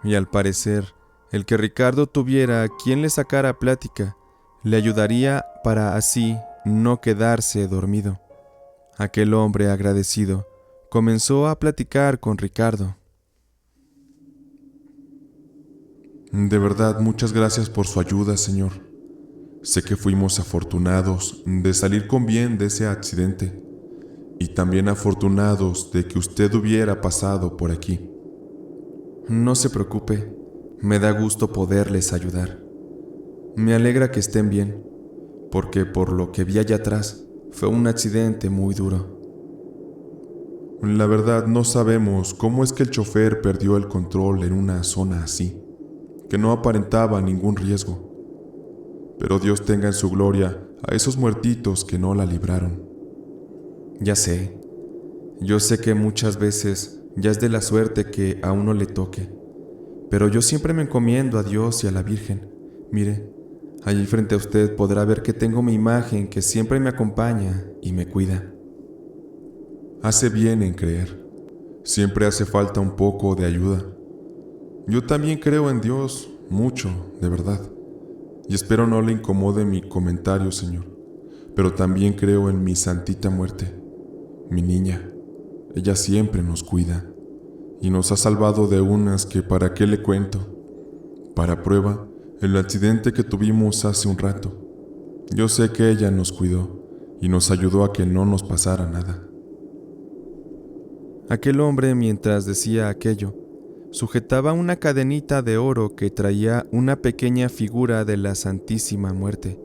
Y al parecer, el que Ricardo tuviera quien le sacara plática le ayudaría para así no quedarse dormido. Aquel hombre agradecido comenzó a platicar con Ricardo. De verdad, muchas gracias por su ayuda, señor. Sé que fuimos afortunados de salir con bien de ese accidente y también afortunados de que usted hubiera pasado por aquí. No se preocupe, me da gusto poderles ayudar. Me alegra que estén bien, porque por lo que vi allá atrás, fue un accidente muy duro. La verdad, no sabemos cómo es que el chofer perdió el control en una zona así, que no aparentaba ningún riesgo. Pero Dios tenga en su gloria a esos muertitos que no la libraron. Ya sé, yo sé que muchas veces ya es de la suerte que a uno le toque, pero yo siempre me encomiendo a Dios y a la Virgen. Mire, allí frente a usted podrá ver que tengo mi imagen que siempre me acompaña y me cuida. Hace bien en creer. Siempre hace falta un poco de ayuda. Yo también creo en Dios, mucho, de verdad. Y espero no le incomode mi comentario, Señor. Pero también creo en mi santita muerte, mi niña. Ella siempre nos cuida y nos ha salvado de unas que para qué le cuento. Para prueba, el accidente que tuvimos hace un rato. Yo sé que ella nos cuidó y nos ayudó a que no nos pasara nada. Aquel hombre, mientras decía aquello, sujetaba una cadenita de oro que traía una pequeña figura de la Santísima Muerte.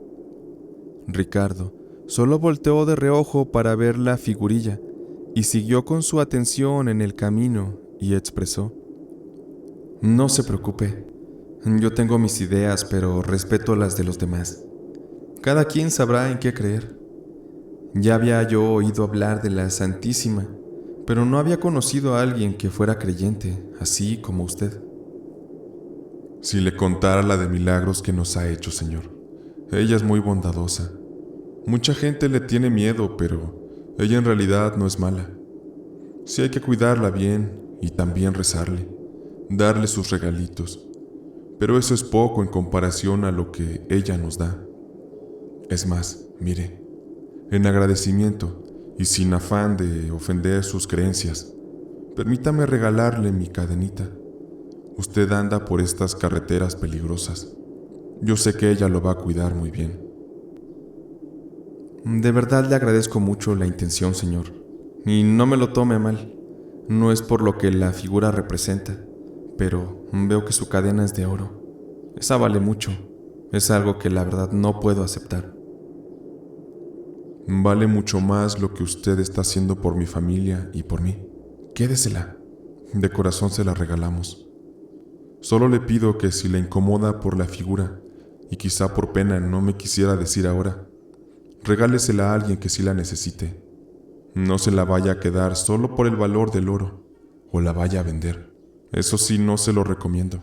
Ricardo solo volteó de reojo para ver la figurilla y siguió con su atención en el camino y expresó: No se preocupe, yo tengo mis ideas, pero respeto las de los demás. Cada quien sabrá en qué creer. Ya había yo oído hablar de la Santísima, pero no había conocido a alguien que fuera creyente, así como usted. Si le contara la de milagros que nos ha hecho, Señor. Ella es muy bondadosa. Mucha gente le tiene miedo, pero ella en realidad no es mala. Sí hay que cuidarla bien y también rezarle, darle sus regalitos. Pero eso es poco en comparación a lo que ella nos da. Es más, mire, en agradecimiento y sin afán de ofender sus creencias, permítame regalarle mi cadenita. Usted anda por estas carreteras peligrosas. Yo sé que ella lo va a cuidar muy bien. De verdad le agradezco mucho la intención, señor. Y no me lo tome a mal. No es por lo que la figura representa, pero veo que su cadena es de oro. Esa vale mucho. Es algo que la verdad no puedo aceptar. Vale mucho más lo que usted está haciendo por mi familia y por mí. Quédesela. De corazón se la regalamos. Solo le pido que si le incomoda por la figura, y quizá por pena no me quisiera decir ahora, regálesela a alguien que sí la necesite. No se la vaya a quedar solo por el valor del oro, o la vaya a vender. Eso sí, no se lo recomiendo.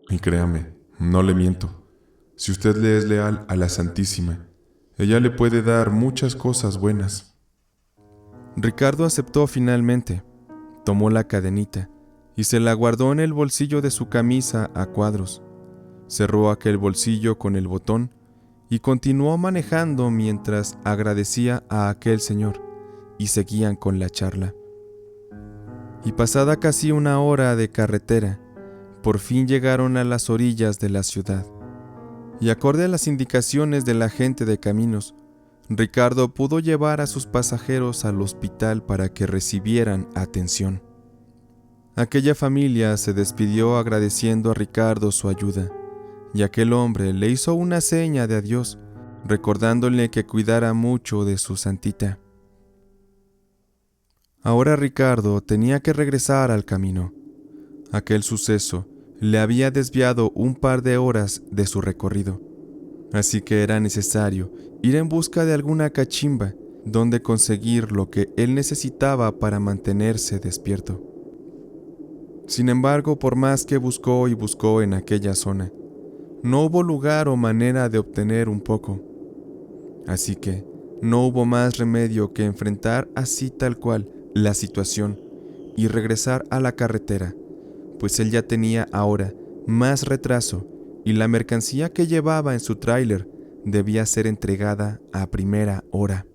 Y créame, no le miento. Si usted le es leal a la Santísima, ella le puede dar muchas cosas buenas. Ricardo aceptó finalmente, tomó la cadenita y se la guardó en el bolsillo de su camisa a cuadros. Cerró aquel bolsillo con el botón y continuó manejando mientras agradecía a aquel señor y seguían con la charla. Y pasada casi 1 hora de carretera, por fin llegaron a las orillas de la ciudad. Y acorde a las indicaciones del agente de caminos, Ricardo pudo llevar a sus pasajeros al hospital para que recibieran atención. Aquella familia se despidió agradeciendo a Ricardo su ayuda, y aquel hombre le hizo una seña de adiós, recordándole que cuidara mucho de su santita. Ahora Ricardo tenía que regresar al camino. Aquel suceso le había desviado un par de horas de su recorrido, así que era necesario ir en busca de alguna cachimba donde conseguir lo que él necesitaba para mantenerse despierto. Sin embargo, por más que buscó y buscó en aquella zona, no hubo lugar o manera de obtener un poco. Así que no hubo más remedio que enfrentar así tal cual la situación y regresar a la carretera, pues él ya tenía ahora más retraso y la mercancía que llevaba en su tráiler debía ser entregada a primera hora.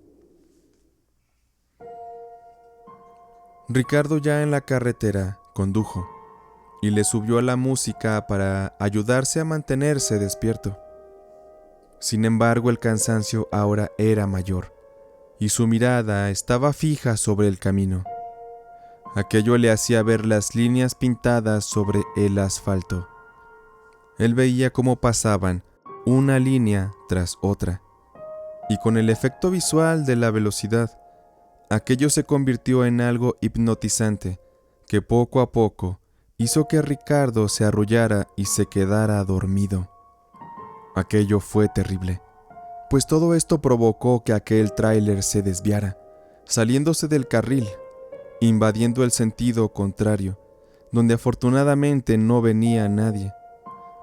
Ricardo, ya en la carretera, condujo y le subió a la música para ayudarse a mantenerse despierto. Sin embargo, el cansancio ahora era mayor y su mirada estaba fija sobre el camino. Aquello le hacía ver las líneas pintadas sobre el asfalto. Él veía cómo pasaban una línea tras otra, y con el efecto visual de la velocidad, aquello se convirtió en algo hipnotizante que poco a poco hizo que Ricardo se arrullara y se quedara dormido. Aquello fue terrible, pues todo esto provocó que aquel tráiler se desviara, saliéndose del carril, invadiendo el sentido contrario, donde afortunadamente no venía nadie,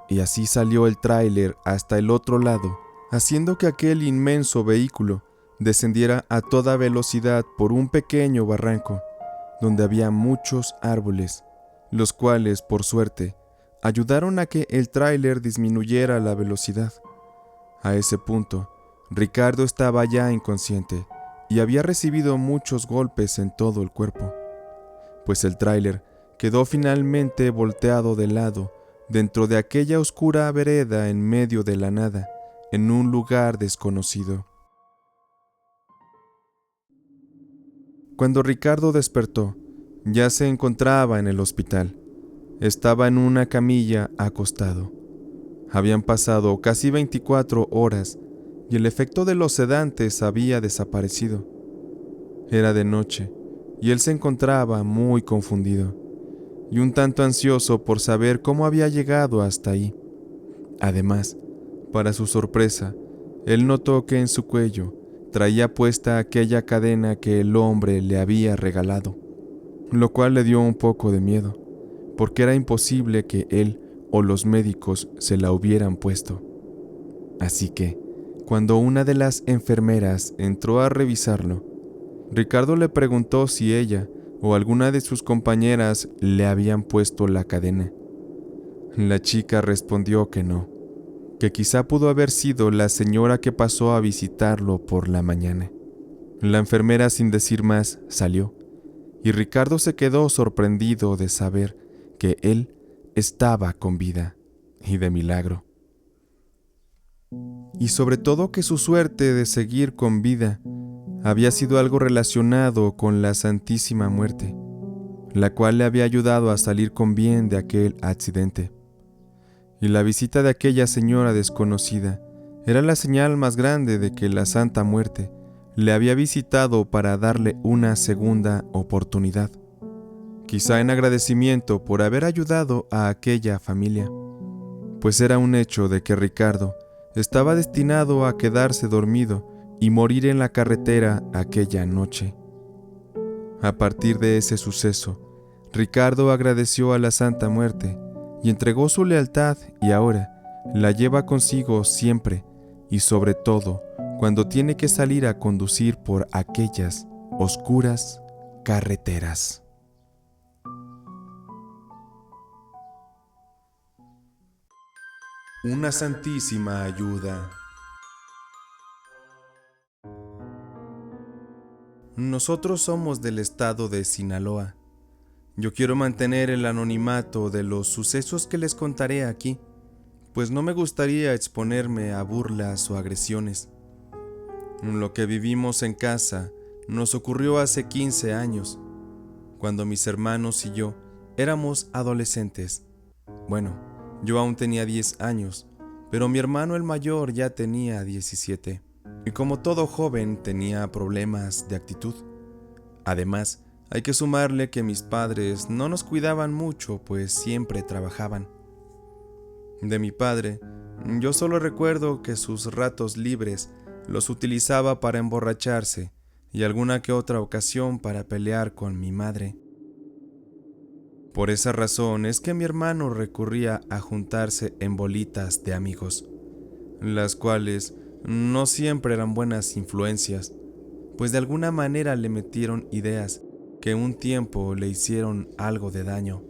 y así salió el tráiler hasta el otro lado, haciendo que aquel inmenso vehículo descendiera a toda velocidad por un pequeño barranco, donde había muchos árboles, los cuales, por suerte, ayudaron a que el tráiler disminuyera la velocidad. A ese punto, Ricardo estaba ya inconsciente y había recibido muchos golpes en todo el cuerpo, pues el tráiler quedó finalmente volteado de lado dentro de aquella oscura vereda en medio de la nada, en un lugar desconocido. Cuando Ricardo despertó, ya se encontraba en el hospital. Estaba en una camilla acostado. Habían pasado casi 24 horas y el efecto de los sedantes había desaparecido. Era de noche y él se encontraba muy confundido y un tanto ansioso por saber cómo había llegado hasta ahí. Además, para su sorpresa, él notó que en su cuello traía puesta aquella cadena que el hombre le había regalado, lo cual le dio un poco de miedo, porque era imposible que él o los médicos se la hubieran puesto. Así que, cuando una de las enfermeras entró a revisarlo, Ricardo le preguntó si ella o alguna de sus compañeras le habían puesto la cadena. La chica respondió que no, que quizá pudo haber sido la señora que pasó a visitarlo por la mañana. La enfermera, sin decir más, salió, y Ricardo se quedó sorprendido de saber que él estaba con vida, y de milagro. Y sobre todo que su suerte de seguir con vida había sido algo relacionado con la Santísima Muerte, la cual le había ayudado a salir con bien de aquel accidente. Y la visita de aquella señora desconocida era la señal más grande de que la Santa Muerte le había visitado para darle una segunda oportunidad, quizá en agradecimiento por haber ayudado a aquella familia, pues era un hecho de que Ricardo estaba destinado a quedarse dormido y morir en la carretera aquella noche. A partir de ese suceso, Ricardo agradeció a la Santa Muerte y entregó su lealtad, y ahora la lleva consigo siempre y sobre todo cuando tiene que salir a conducir por aquellas oscuras carreteras. Una santísima ayuda. Nosotros somos del estado de Sinaloa. Yo quiero mantener el anonimato de los sucesos que les contaré aquí, pues no me gustaría exponerme a burlas o agresiones. Lo que vivimos en casa nos ocurrió hace 15 años, cuando mis hermanos y yo éramos adolescentes. Bueno, yo aún tenía 10 años, pero mi hermano el mayor ya tenía 17, y como todo joven tenía problemas de actitud. Además, Hay que sumarle que mis padres no nos cuidaban mucho, pues siempre trabajaban. De mi padre, yo solo recuerdo que sus ratos libres los utilizaba para emborracharse y alguna que otra ocasión para pelear con mi madre. Por esa razón es que mi hermano recurría a juntarse en bolitas de amigos, las cuales no siempre eran buenas influencias, pues de alguna manera le metieron ideas que un tiempo le hicieron algo de daño.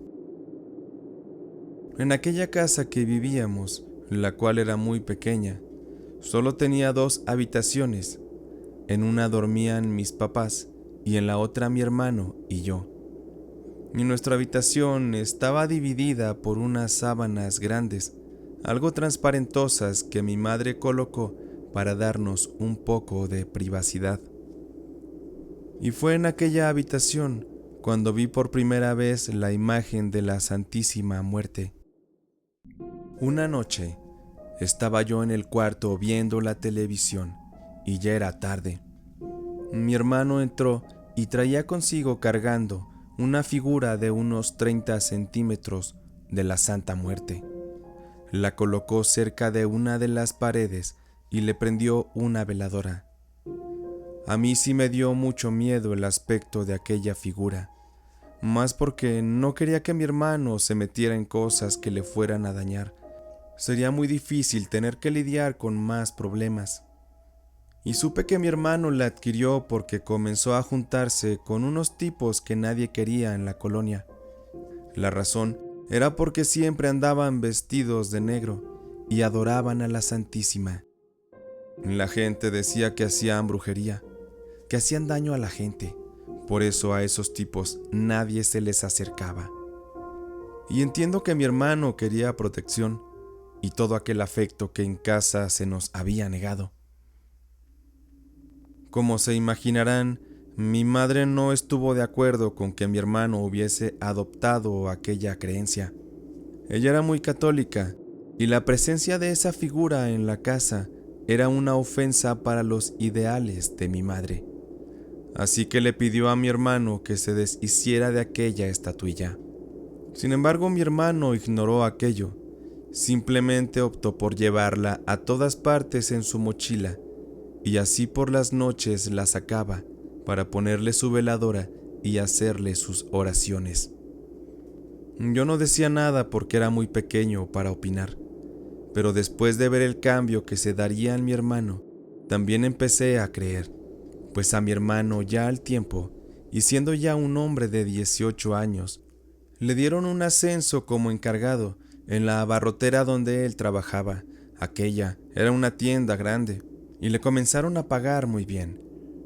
En aquella casa que vivíamos, la cual era muy pequeña, solo tenía 2 habitaciones. En una dormían mis papás y en la otra mi hermano y yo. Y nuestra habitación estaba dividida por unas sábanas grandes, algo transparentosas que mi madre colocó para darnos un poco de privacidad. Y fue en aquella habitación cuando vi por primera vez la imagen de la Santísima Muerte. Una noche estaba yo en el cuarto viendo la televisión y ya era tarde. Mi hermano entró y traía consigo cargando una figura de unos 30 centímetros de la Santa Muerte. La colocó cerca de una de las paredes y le prendió una veladora. A mí sí me dio mucho miedo el aspecto de aquella figura, más porque no quería que mi hermano se metiera en cosas que le fueran a dañar. Sería muy difícil tener que lidiar con más problemas. Y supe que mi hermano la adquirió porque comenzó a juntarse con unos tipos que nadie quería en la colonia. La razón era porque siempre andaban vestidos de negro y adoraban a la Santísima. La gente decía que hacían brujería, que hacían daño a la gente. Por eso a esos tipos nadie se les acercaba. Y entiendo que mi hermano quería protección y todo aquel afecto que en casa se nos había negado. Como se imaginarán, mi madre no estuvo de acuerdo con que mi hermano hubiese adoptado aquella creencia. Ella era muy católica y la presencia de esa figura en la casa era una ofensa para los ideales de mi madre. Así que le pidió a mi hermano que se deshiciera de aquella estatuilla. Sin embargo, mi hermano ignoró aquello. Simplemente optó por llevarla a todas partes en su mochila y así por las noches la sacaba para ponerle su veladora y hacerle sus oraciones. Yo no decía nada porque era muy pequeño para opinar, pero después de ver el cambio que se daría en mi hermano, también empecé a creer, pues a mi hermano ya al tiempo, y siendo ya un hombre de 18 años, le dieron un ascenso como encargado en la abarrotera donde él trabajaba. Aquella era una tienda grande y le comenzaron a pagar muy bien.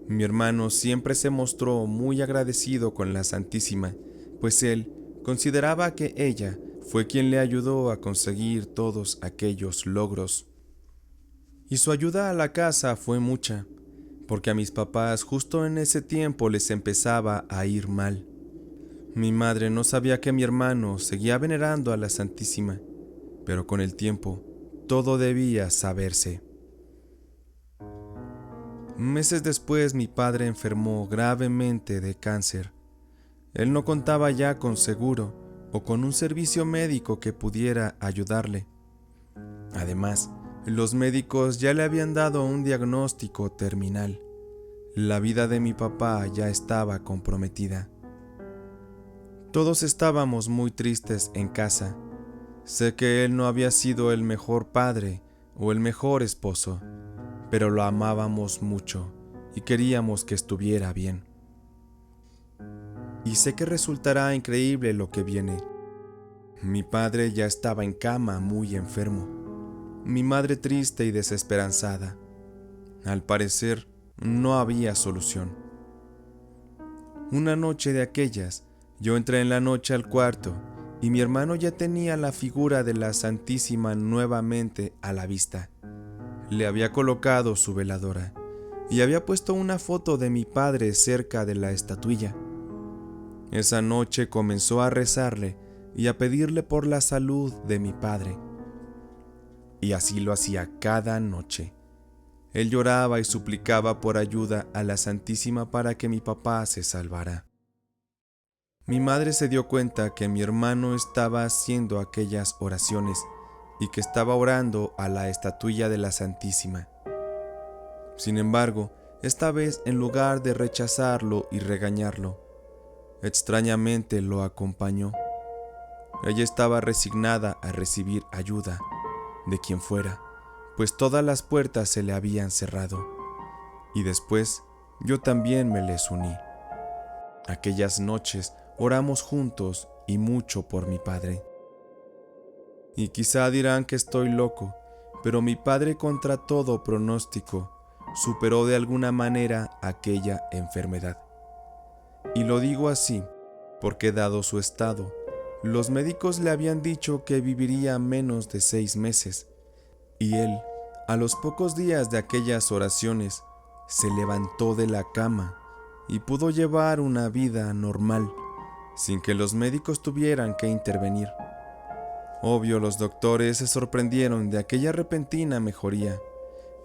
Mi hermano siempre se mostró muy agradecido con la Santísima, pues él consideraba que ella fue quien le ayudó a conseguir todos aquellos logros. Y su ayuda a la casa fue mucha, porque a mis papás justo en ese tiempo les empezaba a ir mal. Mi madre no sabía que mi hermano seguía venerando a la Santísima, pero con el tiempo todo debía saberse. Meses después mi padre enfermó gravemente de cáncer. Él no contaba ya con seguro o con un servicio médico que pudiera ayudarle. Además, los médicos ya le habían dado un diagnóstico terminal. La vida de mi papá ya estaba comprometida. Todos estábamos muy tristes en casa. Sé que él no había sido el mejor padre o el mejor esposo, pero lo amábamos mucho y queríamos que estuviera bien. Y sé que resultará increíble lo que viene. Mi padre ya estaba en cama muy enfermo, mi madre triste y desesperanzada. Al parecer, no había solución. Una noche de aquellas, yo entré en la noche al cuarto y mi hermano ya tenía la figura de la Santísima nuevamente a la vista. Le había colocado su veladora y había puesto una foto de mi padre cerca de la estatuilla. Esa noche comenzó a rezarle y a pedirle por la salud de mi padre. Y así lo hacía cada noche. Él lloraba y suplicaba por ayuda a la Santísima para que mi papá se salvara. Mi madre se dio cuenta que mi hermano estaba haciendo aquellas oraciones y que estaba orando a la estatuilla de la Santísima. Sin embargo, esta vez, en lugar de rechazarlo y regañarlo, extrañamente lo acompañó. Ella estaba resignada a recibir ayuda de quien fuera, pues todas las puertas se le habían cerrado, y después yo también me les uní. Aquellas noches oramos juntos y mucho por mi padre. Y quizá dirán que estoy loco, pero mi padre, contra todo pronóstico, superó de alguna manera aquella enfermedad. Y lo digo así porque, dado su estado, los médicos le habían dicho que viviría menos de 6 meses, y él, a los pocos días de aquellas oraciones, se levantó de la cama y pudo llevar una vida normal, sin que los médicos tuvieran que intervenir. Obvio, los doctores se sorprendieron de aquella repentina mejoría,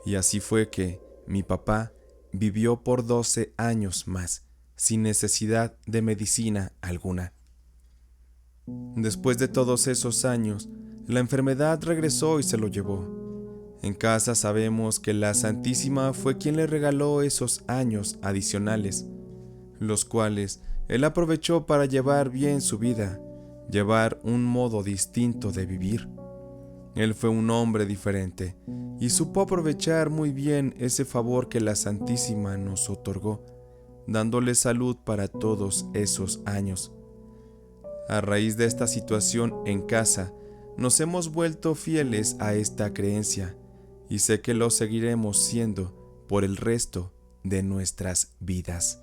y así fue que mi papá vivió por 12 años más, sin necesidad de medicina alguna. Después de todos esos años, la enfermedad regresó y se lo llevó. En casa sabemos que la Santísima fue quien le regaló esos años adicionales, los cuales él aprovechó para llevar bien su vida, llevar un modo distinto de vivir. Él fue un hombre diferente y supo aprovechar muy bien ese favor que la Santísima nos otorgó, dándole salud para todos esos años. A raíz de esta situación en casa, nos hemos vuelto fieles a esta creencia y sé que lo seguiremos siendo por el resto de nuestras vidas.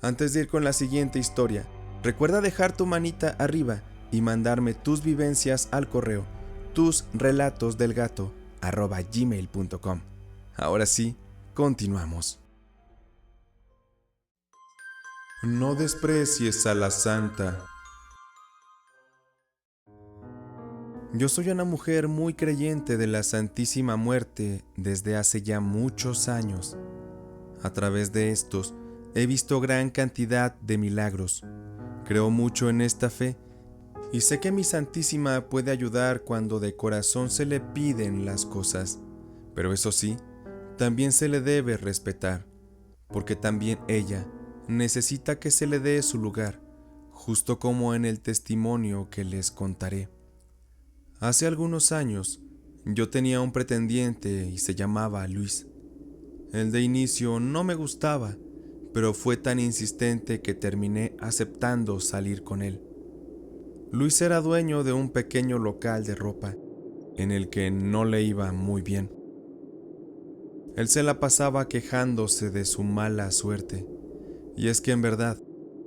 Antes de ir con la siguiente historia, recuerda dejar tu manita arriba y mandarme tus vivencias al correo tusrelatosdelgato@gmail.com. Ahora sí, continuamos. No desprecies a la santa. Yo soy una mujer muy creyente de la Santísima Muerte desde hace ya muchos años. A través de estos he visto gran cantidad de milagros. Creo mucho en esta fe y sé que mi Santísima puede ayudar cuando de corazón se le piden las cosas. Pero eso sí, también se le debe respetar, porque también ella necesita que se le dé su lugar, justo como en el testimonio que les contaré. Hace algunos años, yo tenía un pretendiente y se llamaba Luis. Él de inicio no me gustaba, pero fue tan insistente que terminé aceptando salir con él. Luis era dueño de un pequeño local de ropa, en el que no le iba muy bien. Él se la pasaba quejándose de su mala suerte, y es que en verdad,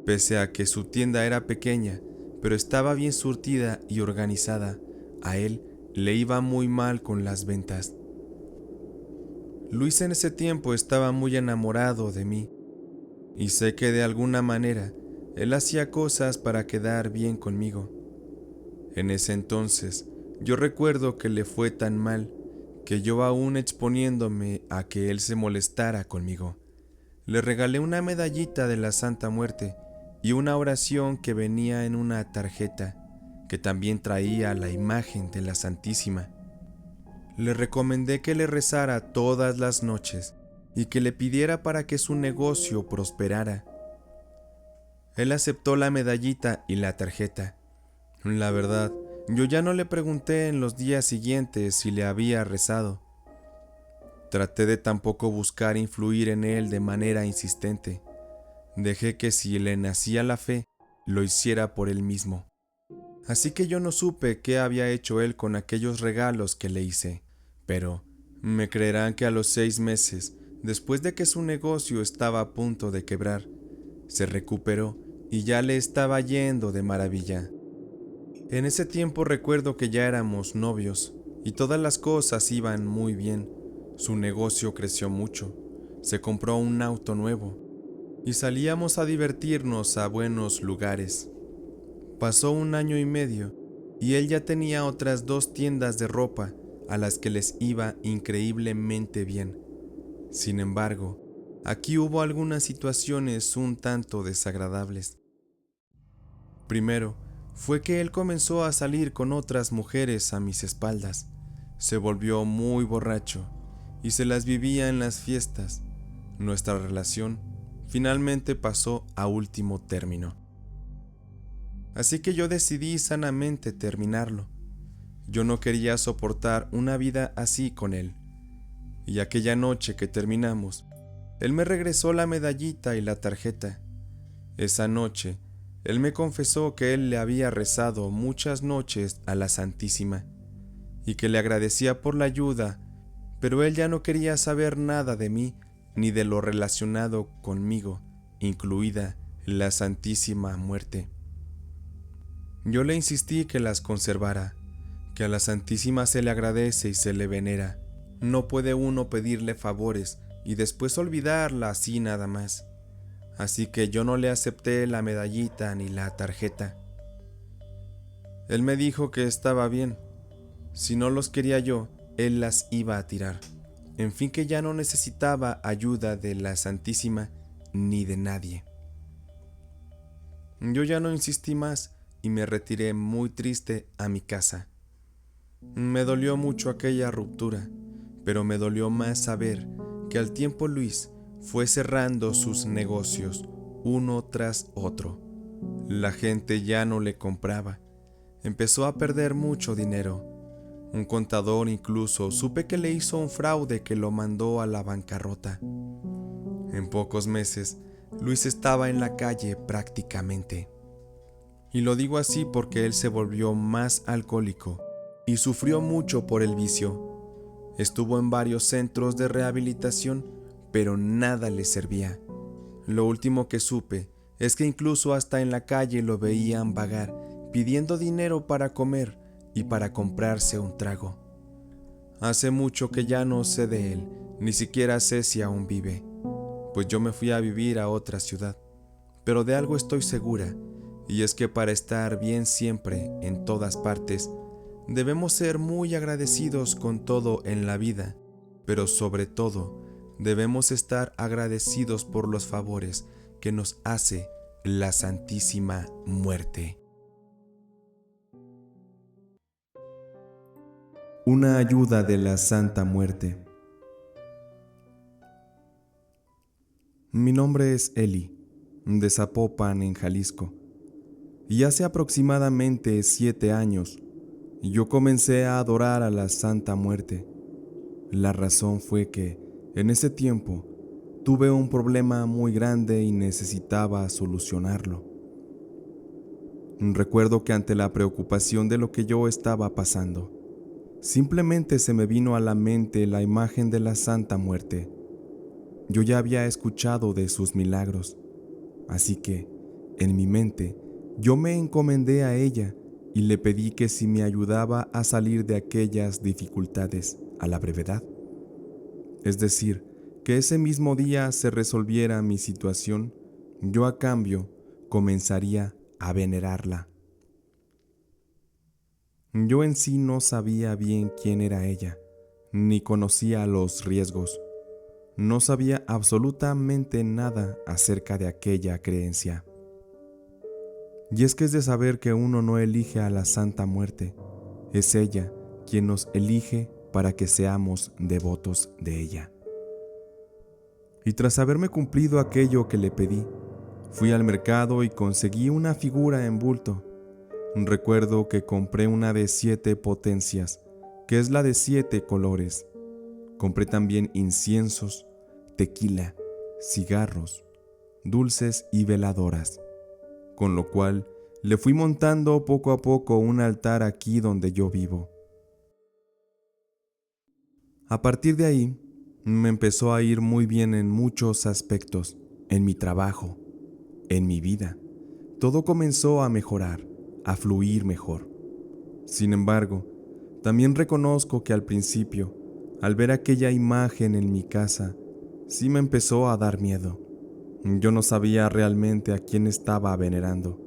pese a que su tienda era pequeña, pero estaba bien surtida y organizada, a él le iba muy mal con las ventas. Luis en ese tiempo estaba muy enamorado de mí, y sé que de alguna manera él hacía cosas para quedar bien conmigo. En ese entonces, yo recuerdo que le fue tan mal que yo, aún exponiéndome a que él se molestara conmigo, le regalé una medallita de la Santa Muerte y una oración que venía en una tarjeta que también traía la imagen de la Santísima. Le recomendé que le rezara todas las noches y que le pidiera para que su negocio prosperara. Él aceptó la medallita y la tarjeta. La verdad, yo ya no le pregunté en los días siguientes si le había rezado. Traté de tampoco buscar influir en él de manera insistente. Dejé que si le nacía la fe, lo hiciera por él mismo. Así que yo no supe qué había hecho él con aquellos regalos que le hice, pero me creerán que a los 6 meses, después de que su negocio estaba a punto de quebrar, se recuperó y ya le estaba yendo de maravilla. En ese tiempo recuerdo que ya éramos novios y todas las cosas iban muy bien. Su negocio creció mucho, se compró un auto nuevo y salíamos a divertirnos a buenos lugares. Pasó 1 año y medio y él ya tenía otras 2 tiendas de ropa a las que les iba increíblemente bien. Sin embargo, Aquí hubo algunas situaciones un tanto desagradables. Primero, fue que él comenzó a salir con otras mujeres a mis espaldas. Se volvió muy borracho y se las vivía en las fiestas. Nuestra relación finalmente pasó a último término. Así que yo decidí sanamente terminarlo. Yo no quería soportar una vida así con él. Y aquella noche que terminamos, él me regresó la medallita y la tarjeta. Esa noche, él me confesó que él le había rezado muchas noches a la Santísima y que le agradecía por la ayuda, pero él ya no quería saber nada de mí ni de lo relacionado conmigo, incluida la Santísima Muerte. Yo le insistí que las conservara, que a la Santísima se le agradece y se le venera. No puede uno pedirle favores y después olvidarla así nada más. Así que yo no le acepté la medallita ni la tarjeta. Él me dijo que estaba bien. Si no los quería yo, él las iba a tirar. En fin, que ya no necesitaba ayuda de la Santísima ni de nadie. Yo ya no insistí más y me retiré muy triste a mi casa. Me dolió mucho aquella ruptura, pero me dolió más saber que al tiempo Luis fue cerrando sus negocios uno tras otro. La gente ya no le compraba. Empezó a perder mucho dinero. Un contador incluso supe que le hizo un fraude que lo mandó a la bancarrota. En pocos meses, Luis estaba en la calle prácticamente. Y lo digo así porque él se volvió más alcohólico y sufrió mucho por el vicio. Estuvo en varios centros de rehabilitación, pero nada le servía. Lo último que supe es que incluso hasta en la calle lo veían vagar, pidiendo dinero para comer y para comprarse un trago. Hace mucho que ya no sé de él, ni siquiera sé si aún vive, pues yo me fui a vivir a otra ciudad. Pero de algo estoy segura, y es que para estar bien siempre, en todas partes, debemos ser muy agradecidos con todo en la vida, pero sobre todo, debemos estar agradecidos por los favores que nos hace la Santísima Muerte. Una ayuda de la Santa Muerte. Mi nombre es Eli, de Zapopan, en Jalisco, y hace aproximadamente 7 años yo comencé a adorar a la Santa Muerte. La razón fue que, en ese tiempo, tuve un problema muy grande y necesitaba solucionarlo. Recuerdo que ante la preocupación de lo que yo estaba pasando, simplemente se me vino a la mente la imagen de la Santa Muerte. Yo ya había escuchado de sus milagros, así que, en mi mente, yo me encomendé a ella y le pedí que si me ayudaba a salir de aquellas dificultades a la brevedad, es decir, que ese mismo día se resolviera mi situación, yo a cambio comenzaría a venerarla. Yo en sí no sabía bien quién era ella, ni conocía los riesgos. No sabía absolutamente nada acerca de aquella creencia. Y es que es de saber que uno no elige a la Santa Muerte, es ella quien nos elige para que seamos devotos de ella. Y tras haberme cumplido aquello que le pedí, fui al mercado y conseguí una figura en bulto. Recuerdo que compré una de 7 potencias, que es la de 7 colores. Compré también inciensos, tequila, cigarros, dulces y veladoras, con lo cual le fui montando poco a poco un altar aquí donde yo vivo. A partir de ahí, me empezó a ir muy bien en muchos aspectos, en mi trabajo, en mi vida. Todo comenzó a mejorar, a fluir mejor. Sin embargo, también reconozco que al principio, al ver aquella imagen en mi casa, sí me empezó a dar miedo. Yo no sabía realmente a quién estaba venerando,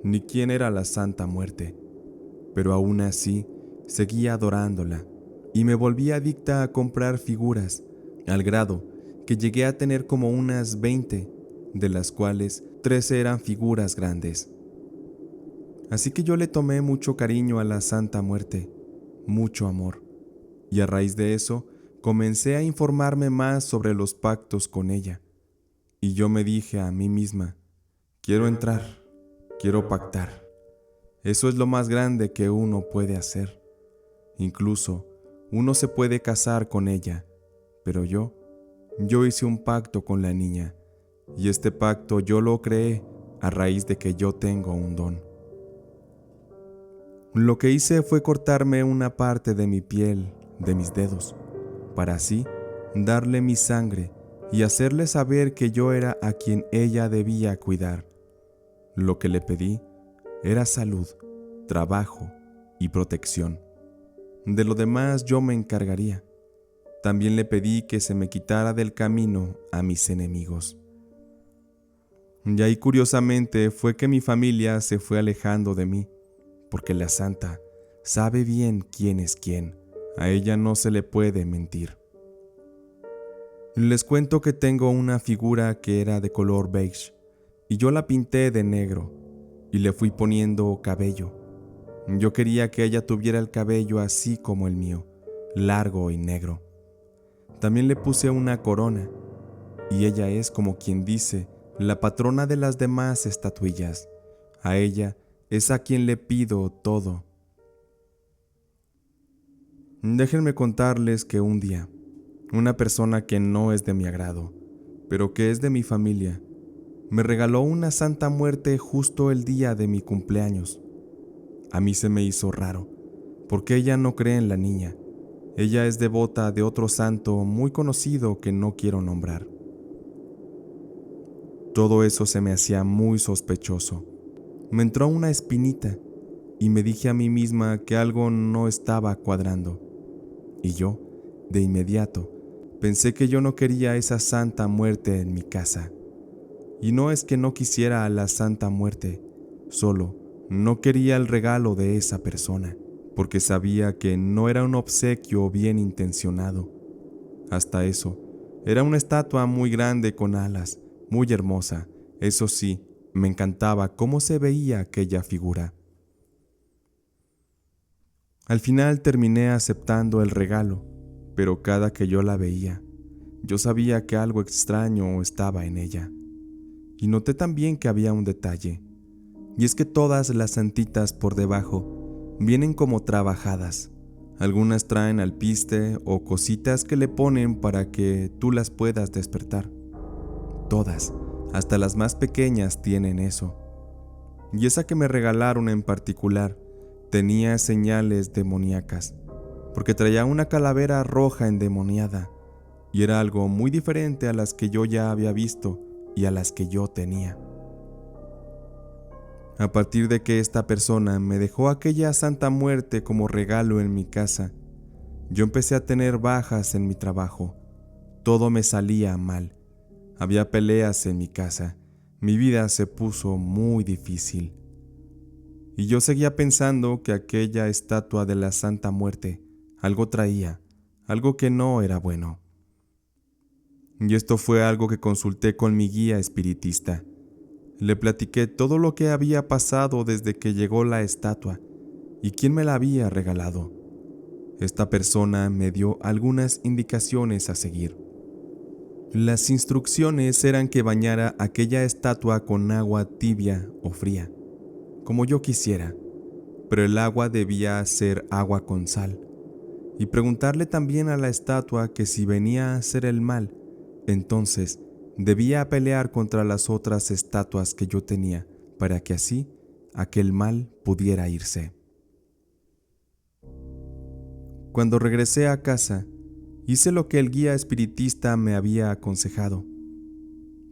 ni quién era la Santa Muerte, pero aún así seguía adorándola y me volví adicta a comprar figuras, al grado que llegué a tener como unas 20, de las cuales 13 eran figuras grandes. Así que yo le tomé mucho cariño a la Santa Muerte, mucho amor, y a raíz de eso comencé a informarme más sobre los pactos con ella, y yo me dije a mí misma, quiero entrar, quiero pactar. Eso es lo más grande que uno puede hacer. Incluso uno se puede casar con ella, pero yo hice un pacto con la niña, y este pacto yo lo creé a raíz de que yo tengo un don. Lo que hice fue cortarme una parte de mi piel, de mis dedos, para así darle mi sangre y hacerle saber que yo era a quien ella debía cuidar. Lo que le pedí era salud, trabajo y protección. De lo demás yo me encargaría. También le pedí que se me quitara del camino a mis enemigos. Y ahí curiosamente fue que mi familia se fue alejando de mí, porque la santa sabe bien quién es quién. A ella no se le puede mentir. Les cuento que tengo una figura que era de color beige, y yo la pinté de negro, y le fui poniendo cabello. Yo quería que ella tuviera el cabello así como el mío, largo y negro. También le puse una corona, y ella es, como quien dice, la patrona de las demás estatuillas. A ella es a quien le pido todo. Déjenme contarles que un día, una persona que no es de mi agrado, pero que es de mi familia, me regaló una Santa Muerte justo el día de mi cumpleaños. A mí se me hizo raro, porque ella no cree en la niña. Ella es devota de otro santo muy conocido que no quiero nombrar. Todo eso se me hacía muy sospechoso. Me entró una espinita y me dije a mí misma que algo no estaba cuadrando. Y yo, de inmediato, pensé que yo no quería esa Santa Muerte en mi casa. Y no es que no quisiera a la Santa Muerte, solo no quería el regalo de esa persona, porque sabía que no era un obsequio bien intencionado. Hasta eso, era una estatua muy grande con alas, muy hermosa. Eso sí, me encantaba cómo se veía aquella figura. Al final terminé aceptando el regalo, pero cada que yo la veía, yo sabía que algo extraño estaba en ella. Y noté también que había un detalle, y es que todas las santitas por debajo vienen como trabajadas. Algunas traen alpiste o cositas que le ponen para que tú las puedas despertar. Todas, hasta las más pequeñas, tienen eso. Y esa que me regalaron en particular tenía señales demoníacas, porque traía una calavera roja endemoniada, y era algo muy diferente a las que yo ya había visto y a las que yo tenía. A partir de que esta persona me dejó aquella Santa Muerte como regalo en mi casa, yo empecé a tener bajas en mi trabajo. Todo me salía mal. Había peleas en mi casa. Mi vida se puso muy difícil. Y yo seguía pensando que aquella estatua de la Santa Muerte algo traía, algo que no era bueno. Y esto fue algo que consulté con mi guía espiritista. Le platiqué todo lo que había pasado desde que llegó la estatua y quién me la había regalado. Esta persona me dio algunas indicaciones a seguir. Las instrucciones eran que bañara aquella estatua con agua tibia o fría, como yo quisiera, pero el agua debía ser agua con sal, y preguntarle también a la estatua que si venía a hacer el mal, entonces debía pelear contra las otras estatuas que yo tenía para que así aquel mal pudiera irse. Cuando regresé a casa, hice lo que el guía espiritista me había aconsejado.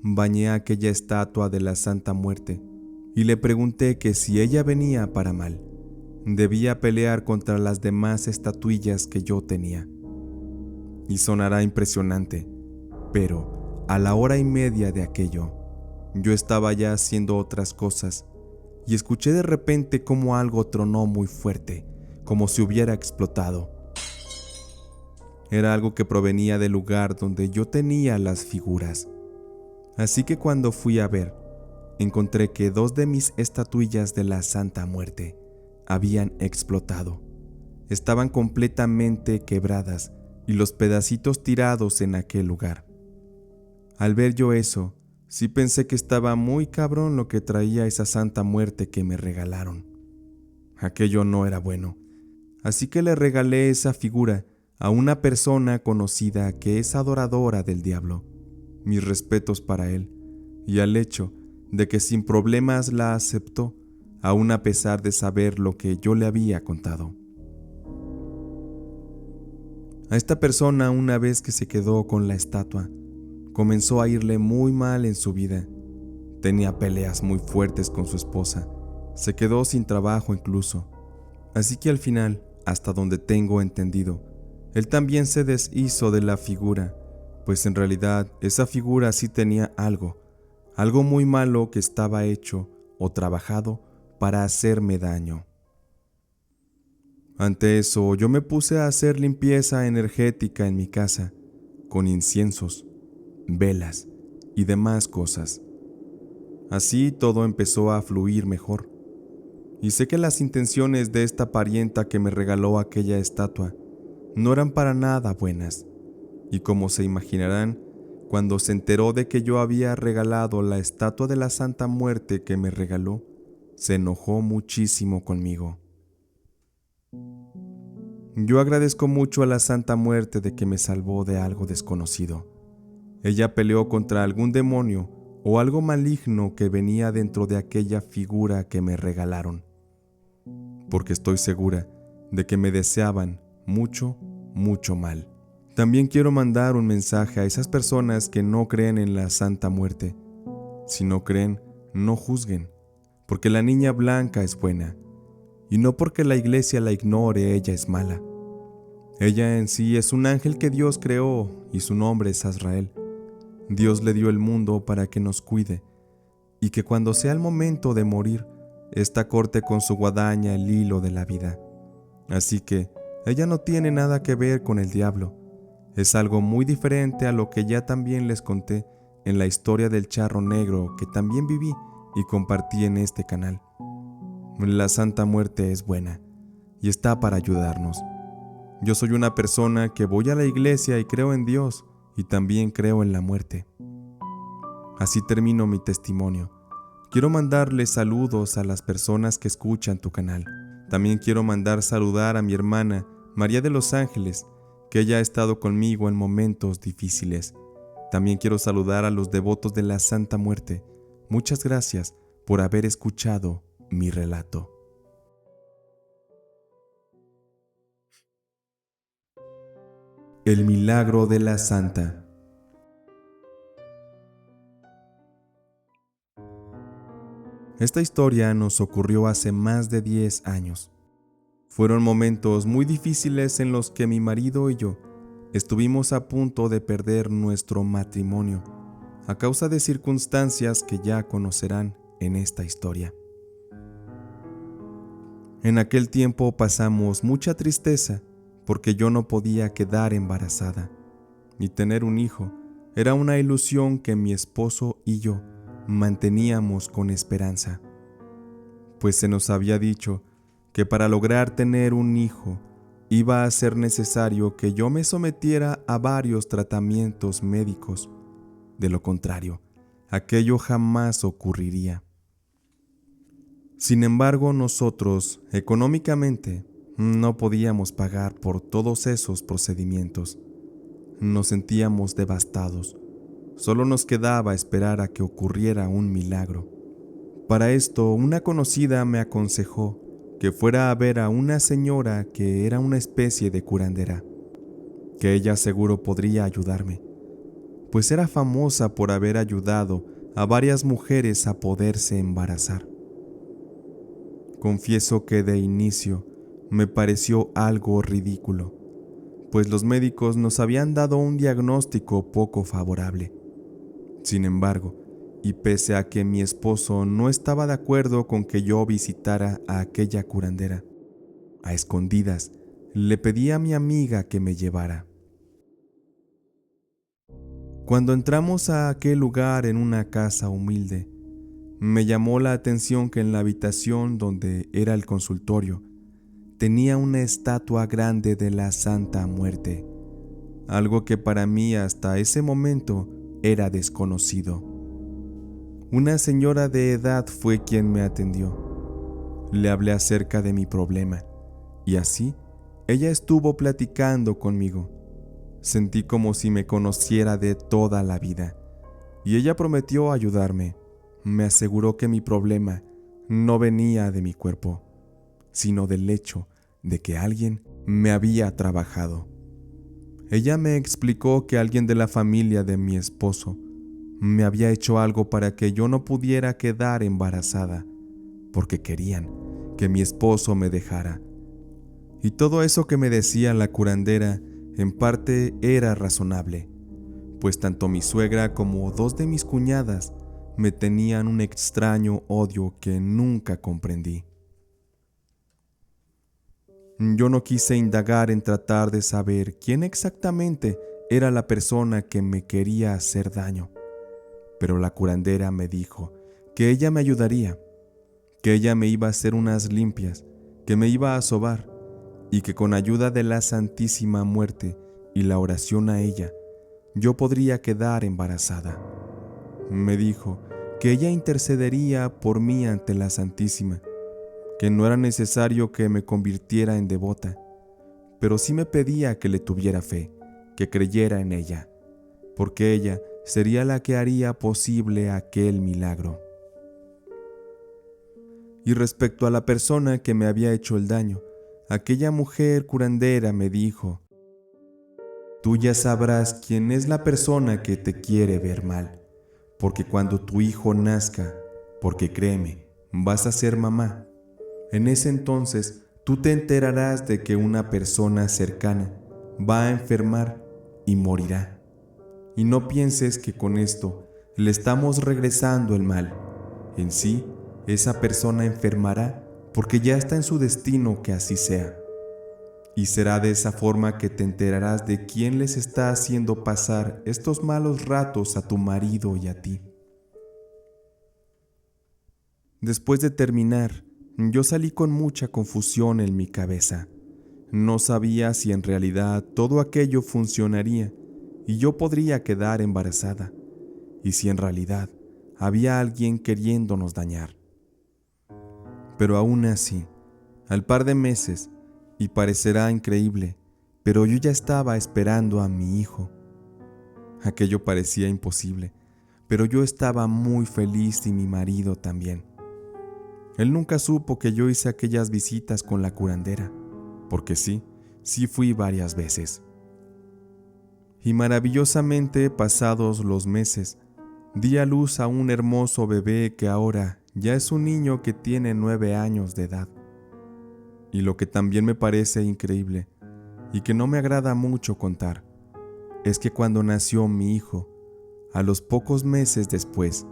Bañé a aquella estatua de la Santa Muerte y le pregunté que si ella venía para mal, debía pelear contra las demás estatuillas que yo tenía. Y sonará impresionante, pero a la hora y media de aquello, yo estaba ya haciendo otras cosas y escuché de repente como algo tronó muy fuerte, como si hubiera explotado. Era algo que provenía del lugar donde yo tenía las figuras. Así que cuando fui a ver, encontré que 2 de mis estatuillas de la Santa Muerte habían explotado. Estaban completamente quebradas y los pedacitos tirados en aquel lugar. Al ver yo eso, sí pensé que estaba muy cabrón lo que traía esa Santa Muerte que me regalaron. Aquello no era bueno. Así que le regalé esa figura a una persona conocida que es adoradora del diablo. Mis respetos para él, y al hecho de que sin problemas la aceptó, aun a pesar de saber lo que yo le había contado. A esta persona, una vez que se quedó con la estatua, comenzó a irle muy mal en su vida. Tenía peleas muy fuertes con su esposa, se quedó sin trabajo incluso. Así que al final, hasta donde tengo entendido, él también se deshizo de la figura, pues en realidad esa figura sí tenía algo muy malo que estaba hecho o trabajado para hacerme daño. Ante eso, yo me puse a hacer limpieza energética en mi casa, con inciensos, velas y demás cosas. Así todo empezó a fluir mejor. Y sé que las intenciones de esta parienta que me regaló aquella estatua no eran para nada buenas. Y como se imaginarán, cuando se enteró de que yo había regalado la estatua de la Santa Muerte que me regaló, se enojó muchísimo conmigo. Yo agradezco mucho a la Santa Muerte de que me salvó de algo desconocido. Ella peleó contra algún demonio o algo maligno que venía dentro de aquella figura que me regalaron, porque estoy segura de que me deseaban mucho, mucho mal. También quiero mandar un mensaje a esas personas que no creen en la Santa Muerte. Si no creen, no juzguen, porque la niña blanca es buena, y no porque la iglesia la ignore, ella es mala. Ella en sí es un ángel que Dios creó y su nombre es Azrael. Dios le dio el mundo para que nos cuide, y que cuando sea el momento de morir, ésta corte con su guadaña el hilo de la vida. Así que ella no tiene nada que ver con el diablo. Es algo muy diferente a lo que ya también les conté en la historia del charro negro que también viví y compartí en este canal. La Santa Muerte es buena y está para ayudarnos. Yo soy una persona que voy a la iglesia y creo en Dios y también creo en la muerte. Así termino mi testimonio. Quiero mandarles saludos a las personas que escuchan tu canal. También quiero mandar saludar a mi hermana María de los Ángeles, que ella ha estado conmigo en momentos difíciles. También quiero saludar a los devotos de la Santa Muerte. Muchas gracias por haber escuchado mi relato. El milagro de la Santa. Esta historia nos ocurrió hace más de 10 años. Fueron momentos muy difíciles en los que mi marido y yo estuvimos a punto de perder nuestro matrimonio a causa de circunstancias que ya conocerán en esta historia. En aquel tiempo pasamos mucha tristeza porque yo no podía quedar embarazada y tener un hijo era una ilusión que mi esposo y yo manteníamos con esperanza, pues se nos había dicho que para lograr tener un hijo iba a ser necesario que yo me sometiera a varios tratamientos médicos. De lo contrario, aquello jamás ocurriría. Sin embargo, nosotros, económicamente, no podíamos pagar por todos esos procedimientos. Nos sentíamos devastados. Solo nos quedaba esperar a que ocurriera un milagro. Para esto, una conocida me aconsejó que fuera a ver a una señora que era una especie de curandera, que ella seguro podría ayudarme, pues era famosa por haber ayudado a varias mujeres a poderse embarazar. Confieso que de inicio me pareció algo ridículo, pues los médicos nos habían dado un diagnóstico poco favorable. Sin embargo, y pese a que mi esposo no estaba de acuerdo con que yo visitara a aquella curandera, a escondidas le pedí a mi amiga que me llevara. Cuando entramos a aquel lugar en una casa humilde, me llamó la atención que en la habitación donde era el consultorio tenía una estatua grande de la Santa Muerte, algo que para mí hasta ese momento era desconocido. Una señora de edad fue quien me atendió. Le hablé acerca de mi problema y así ella estuvo platicando conmigo. Sentí como si me conociera de toda la vida y ella prometió ayudarme. Me aseguró que mi problema no venía de mi cuerpo, sino del hecho de que alguien me había trabajado. Ella me explicó que alguien de la familia de mi esposo me había hecho algo para que yo no pudiera quedar embarazada, porque querían que mi esposo me dejara. Y todo eso que me decía la curandera en parte era razonable, pues tanto mi suegra como dos de mis cuñadas me tenían un extraño odio que nunca comprendí. Yo no quise indagar en tratar de saber quién exactamente era la persona que me quería hacer daño, pero la curandera me dijo que ella me ayudaría, que ella me iba a hacer unas limpias, que me iba a sobar y que con ayuda de la Santísima Muerte y la oración a ella, yo podría quedar embarazada. Me dijo que ella intercedería por mí ante la Santísima, que no era necesario que me convirtiera en devota, pero sí me pedía que le tuviera fe, que creyera en ella, porque ella sería la que haría posible aquel milagro. Y respecto a la persona que me había hecho el daño, aquella mujer curandera me dijo: tú ya sabrás quién es la persona que te quiere ver mal, porque cuando tu hijo nazca, porque créeme, vas a ser mamá, en ese entonces tú te enterarás de que una persona cercana va a enfermar y morirá. Y no pienses que con esto le estamos regresando el mal. En sí, esa persona enfermará porque ya está en su destino que así sea. Y será de esa forma que te enterarás de quién les está haciendo pasar estos malos ratos a tu marido y a ti. Después de terminar, yo salí con mucha confusión en mi cabeza. No sabía si en realidad todo aquello funcionaría y yo podría quedar embarazada, y si en realidad había alguien queriéndonos dañar. Pero aún así, al par de meses, y parecerá increíble, pero yo ya estaba esperando a mi hijo. Aquello parecía imposible, pero yo estaba muy feliz y mi marido también. Él nunca supo que yo hice aquellas visitas con la curandera, porque sí fui varias veces. Y maravillosamente, pasados los meses, di a luz a un hermoso bebé que ahora ya es un niño que tiene 9 años de edad. Y lo que también me parece increíble, y que no me agrada mucho contar, es que cuando nació mi hijo, a los pocos meses después,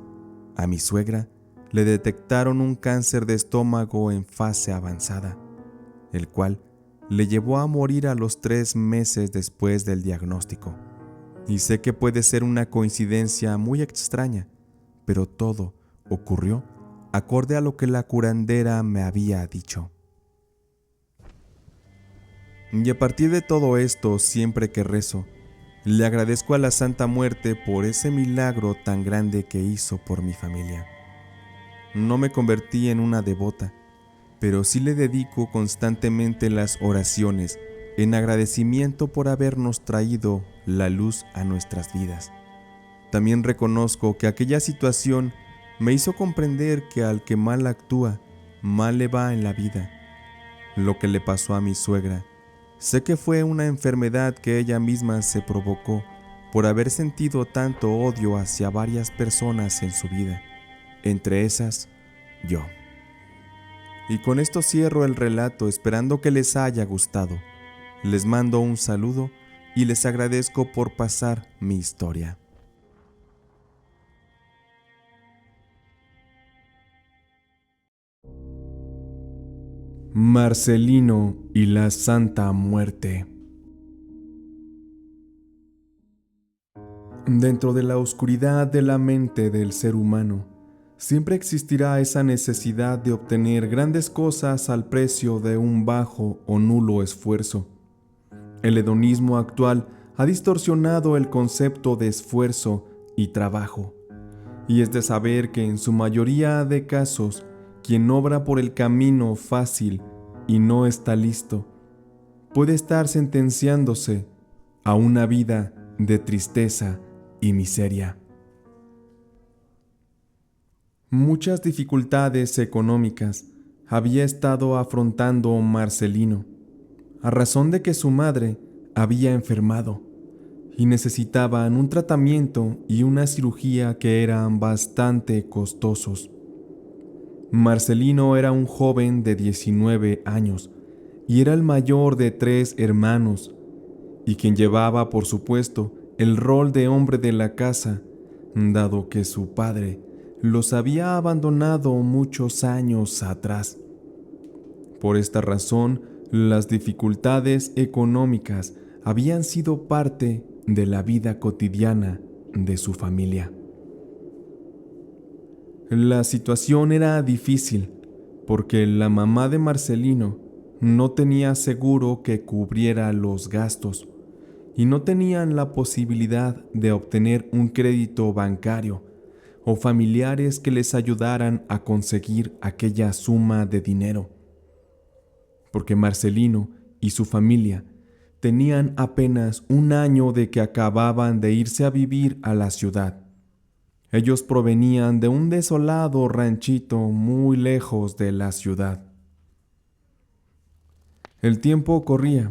a mi suegra le detectaron un cáncer de estómago en fase avanzada, el cual le llevó a morir a los 3 meses después del diagnóstico. Y sé que puede ser una coincidencia muy extraña, pero todo ocurrió acorde a lo que la curandera me había dicho. Y a partir de todo esto, siempre que rezo, le agradezco a la Santa Muerte por ese milagro tan grande que hizo por mi familia. No me convertí en una devota, pero sí le dedico constantemente las oraciones en agradecimiento por habernos traído la luz a nuestras vidas. También reconozco que aquella situación me hizo comprender que al que mal actúa, mal le va en la vida. Lo que le pasó a mi suegra, sé que fue una enfermedad que ella misma se provocó por haber sentido tanto odio hacia varias personas en su vida, entre esas, yo. Y con esto cierro el relato esperando que les haya gustado. Les mando un saludo y les agradezco por pasar mi historia. Marcelino y la Santa Muerte. Dentro de la oscuridad de la mente del ser humano, siempre existirá esa necesidad de obtener grandes cosas al precio de un bajo o nulo esfuerzo. El hedonismo actual ha distorsionado el concepto de esfuerzo y trabajo, y es de saber que en su mayoría de casos, quien obra por el camino fácil y no está listo, puede estar sentenciándose a una vida de tristeza y miseria. Muchas dificultades económicas había estado afrontando Marcelino, a razón de que su madre había enfermado y necesitaban un tratamiento y una cirugía que eran bastante costosos. Marcelino era un joven de 19 años y era el mayor de 3 hermanos, y quien llevaba, por supuesto, el rol de hombre de la casa, dado que su padre los había abandonado muchos años atrás. Por esta razón, las dificultades económicas habían sido parte de la vida cotidiana de su familia. La situación era difícil porque la mamá de Marcelino no tenía seguro que cubriera los gastos y no tenían la posibilidad de obtener un crédito bancario o familiares que les ayudaran a conseguir aquella suma de dinero, porque Marcelino y su familia tenían apenas un año de que acababan de irse a vivir a la ciudad. Ellos provenían de un desolado ranchito muy lejos de la ciudad. El tiempo corría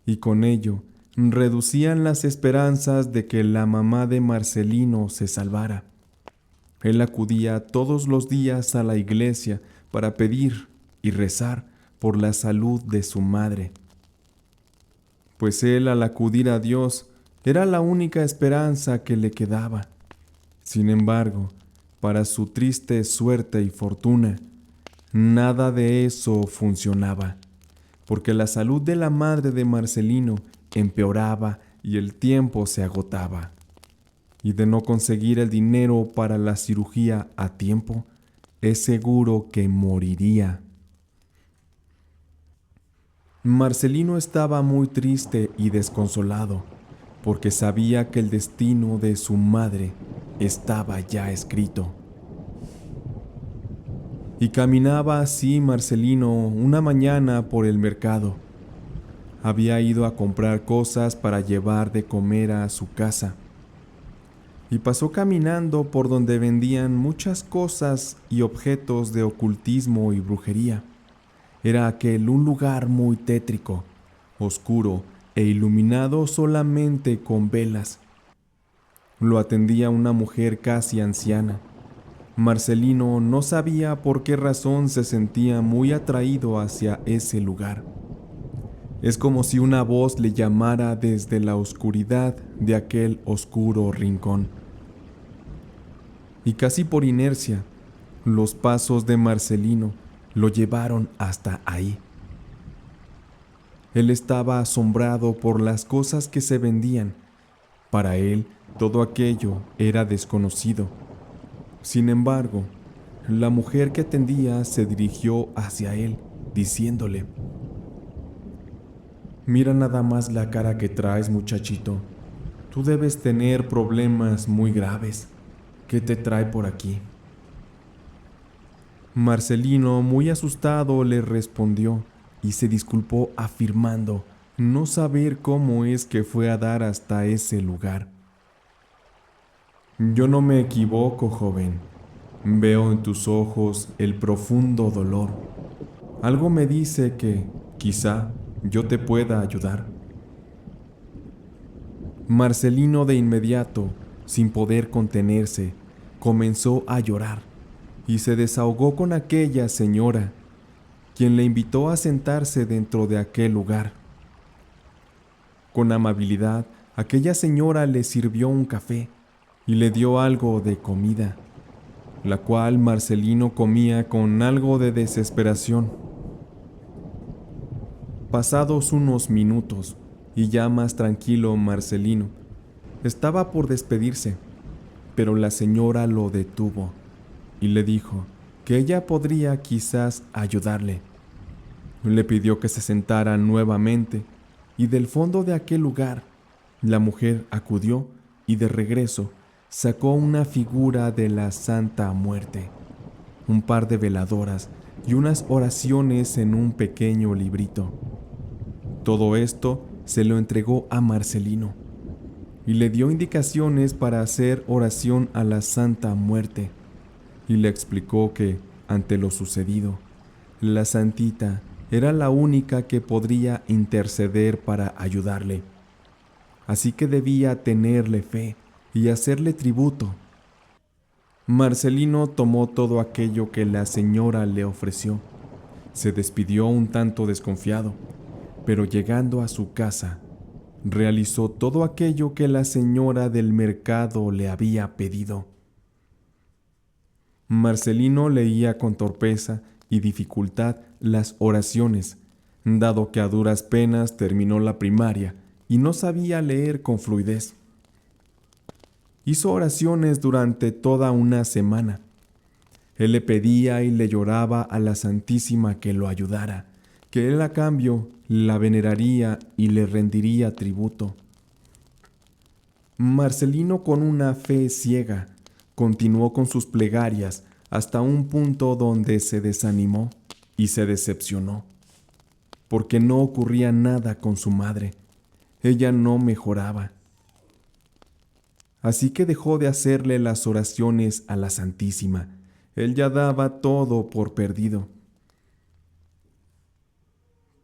y con ello reducían las esperanzas de que la mamá de Marcelino se salvara. Él acudía todos los días a la iglesia para pedir y rezar por la salud de su madre, pues él, al acudir a Dios, era la única esperanza que le quedaba. Sin embargo, para su triste suerte y fortuna, nada de eso funcionaba, porque la salud de la madre de Marcelino empeoraba y el tiempo se agotaba. Y de no conseguir el dinero para la cirugía a tiempo, es seguro que moriría. Marcelino estaba muy triste y desconsolado, porque sabía que el destino de su madre estaba ya escrito. Y caminaba así Marcelino una mañana por el mercado. Había ido a comprar cosas para llevar de comer a su casa. Y pasó caminando por donde vendían muchas cosas y objetos de ocultismo y brujería. Era aquel un lugar muy tétrico, oscuro e iluminado solamente con velas. Lo atendía una mujer casi anciana. Marcelino no sabía por qué razón se sentía muy atraído hacia ese lugar. Es como si una voz le llamara desde la oscuridad de aquel oscuro rincón. Y casi por inercia, los pasos de Marcelino lo llevaron hasta ahí. Él estaba asombrado por las cosas que se vendían. Para él, todo aquello era desconocido. Sin embargo, la mujer que atendía se dirigió hacia él, diciéndole: «Mira nada más la cara que traes, muchachito. Tú debes tener problemas muy graves. ¿Qué te trae por aquí?». Marcelino, muy asustado, le respondió y se disculpó afirmando no saber cómo es que fue a dar hasta ese lugar. «Yo no me equivoco, joven. Veo en tus ojos el profundo dolor. Algo me dice que, quizá, yo te pueda ayudar». Marcelino de inmediato, sin poder contenerse, comenzó a llorar y se desahogó con aquella señora, quien le invitó a sentarse dentro de aquel lugar. Con amabilidad, aquella señora le sirvió un café y le dio algo de comida, la cual Marcelino comía con algo de desesperación. Pasados unos minutos, y ya más tranquilo Marcelino, Estaba por despedirse, pero la señora lo detuvo y le dijo que ella podría quizás ayudarle. Le pidió que se sentara nuevamente y del fondo de aquel lugar la mujer acudió y de regreso sacó una figura de la Santa Muerte, un par de veladoras y unas oraciones en un pequeño librito. Todo esto se lo entregó a Marcelino y le dio indicaciones para hacer oración a la Santa Muerte y le explicó que, ante lo sucedido, la Santita era la única que podría interceder para ayudarle. Así que debía tenerle fe y hacerle tributo. Marcelino tomó todo aquello que la señora le ofreció. Se despidió un tanto desconfiado, pero llegando a su casa, realizó todo aquello que la señora del mercado le había pedido. Marcelino leía con torpeza y dificultad las oraciones, dado que a duras penas terminó la primaria y no sabía leer con fluidez. Hizo oraciones durante toda una semana. Él le pedía y le lloraba a la Santísima que lo ayudara, que él a cambio la veneraría y le rendiría tributo. Marcelino, con una fe ciega, continuó con sus plegarias hasta un punto donde se desanimó y se decepcionó, porque no ocurría nada con su madre. Ella no mejoraba. Así que dejó de hacerle las oraciones a la Santísima. Él ya daba todo por perdido.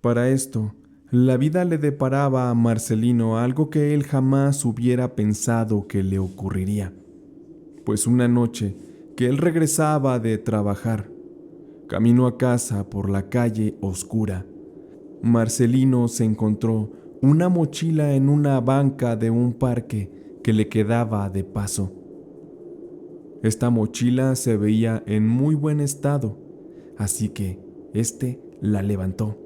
Para esto, la vida le deparaba a Marcelino algo que él jamás hubiera pensado que le ocurriría. Pues una noche que él regresaba de trabajar, camino a casa por la calle oscura, Marcelino se encontró una mochila en una banca de un parque que le quedaba de paso. Esta mochila se veía en muy buen estado, así que la levantó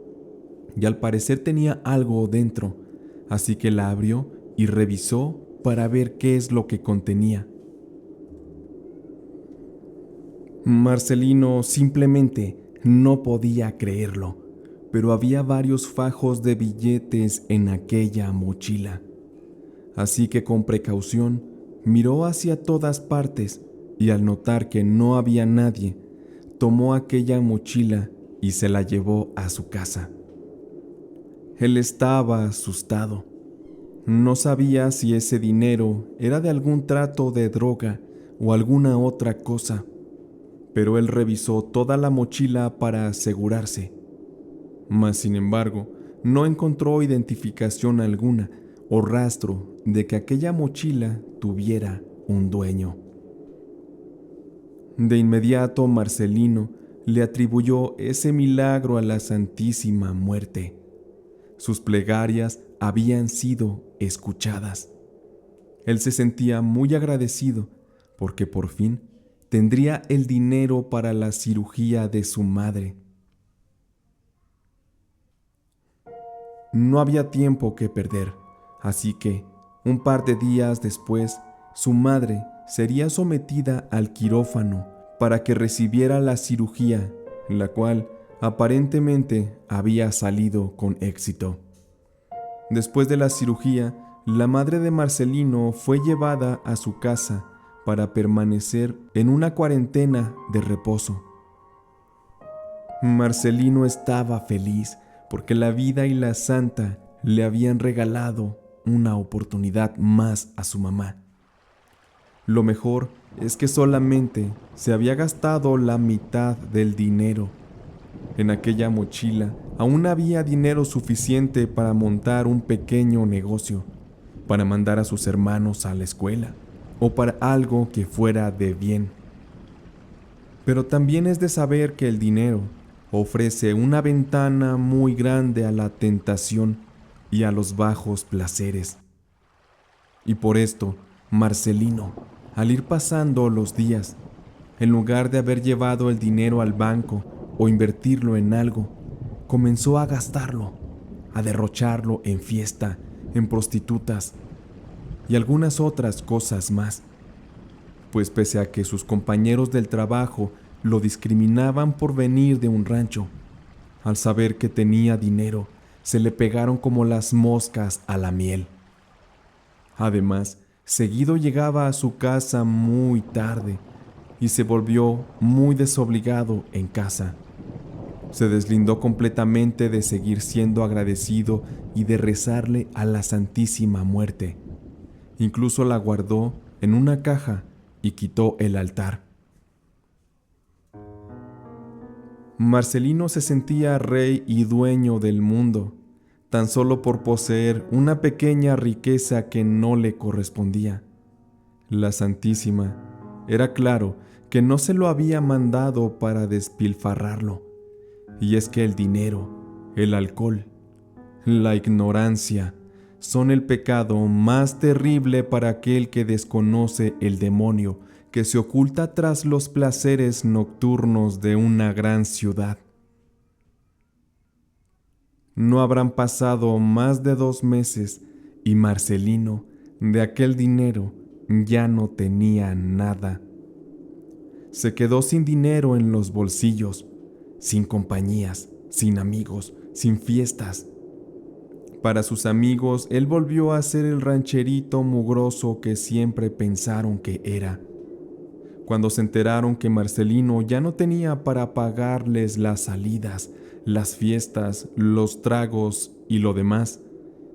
y al parecer tenía algo dentro, así que la abrió y revisó para ver qué es lo que contenía. Marcelino simplemente no podía creerlo, pero había varios fajos de billetes en aquella mochila. Así que con precaución miró hacia todas partes y al notar que no había nadie, tomó aquella mochila y se la llevó a su casa. Él estaba asustado. No sabía si ese dinero era de algún trato de droga o alguna otra cosa, pero él revisó toda la mochila para asegurarse. Mas, sin embargo, no encontró identificación alguna o rastro de que aquella mochila tuviera un dueño. De inmediato, Marcelino le atribuyó ese milagro a la Santísima Muerte. Sus plegarias habían sido escuchadas. Él se sentía muy agradecido porque por fin tendría el dinero para la cirugía de su madre. No había tiempo que perder, así que, un par de días después, su madre sería sometida al quirófano para que recibiera la cirugía, la cual aparentemente había salido con éxito. Después de la cirugía, la madre de Marcelino fue llevada a su casa para permanecer en una cuarentena de reposo. Marcelino estaba feliz porque la vida y la santa le habían regalado una oportunidad más a su mamá. Lo mejor es que solamente se había gastado la mitad del dinero. En aquella mochila aún había dinero suficiente para montar un pequeño negocio, para mandar a sus hermanos a la escuela o para algo que fuera de bien. Pero también es de saber que el dinero ofrece una ventana muy grande a la tentación y a los bajos placeres. Y por esto, Marcelino, al ir pasando los días, en lugar de haber llevado el dinero al banco o invertirlo en algo, comenzó a gastarlo, a derrocharlo en fiesta, en prostitutas. y algunas otras cosas más. Pues pese a que sus compañeros del trabajo lo discriminaban por venir de un rancho, al saber que tenía dinero, se le pegaron como las moscas a la miel. Además, seguido llegaba a su casa muy tarde y se volvió muy desobligado en casa. Se deslindó completamente de seguir siendo agradecido y de rezarle a la Santísima Muerte. Incluso la guardó en una caja y quitó el altar. Marcelino se sentía rey y dueño del mundo, tan solo por poseer una pequeña riqueza que no le correspondía. La Santísima, era claro que no se lo había mandado para despilfarrarlo, y es que el dinero, el alcohol, la ignorancia, son el pecado más terrible para aquel que desconoce el demonio que se oculta tras los placeres nocturnos de una gran ciudad. No habrán pasado más de 2 meses y Marcelino, de aquel dinero, ya no tenía nada. Se quedó sin dinero en los bolsillos, sin compañías, sin amigos, sin fiestas. Para sus amigos, él volvió a ser el rancherito mugroso que siempre pensaron que era. Cuando se enteraron que Marcelino ya no tenía para pagarles las salidas, las fiestas, los tragos y lo demás,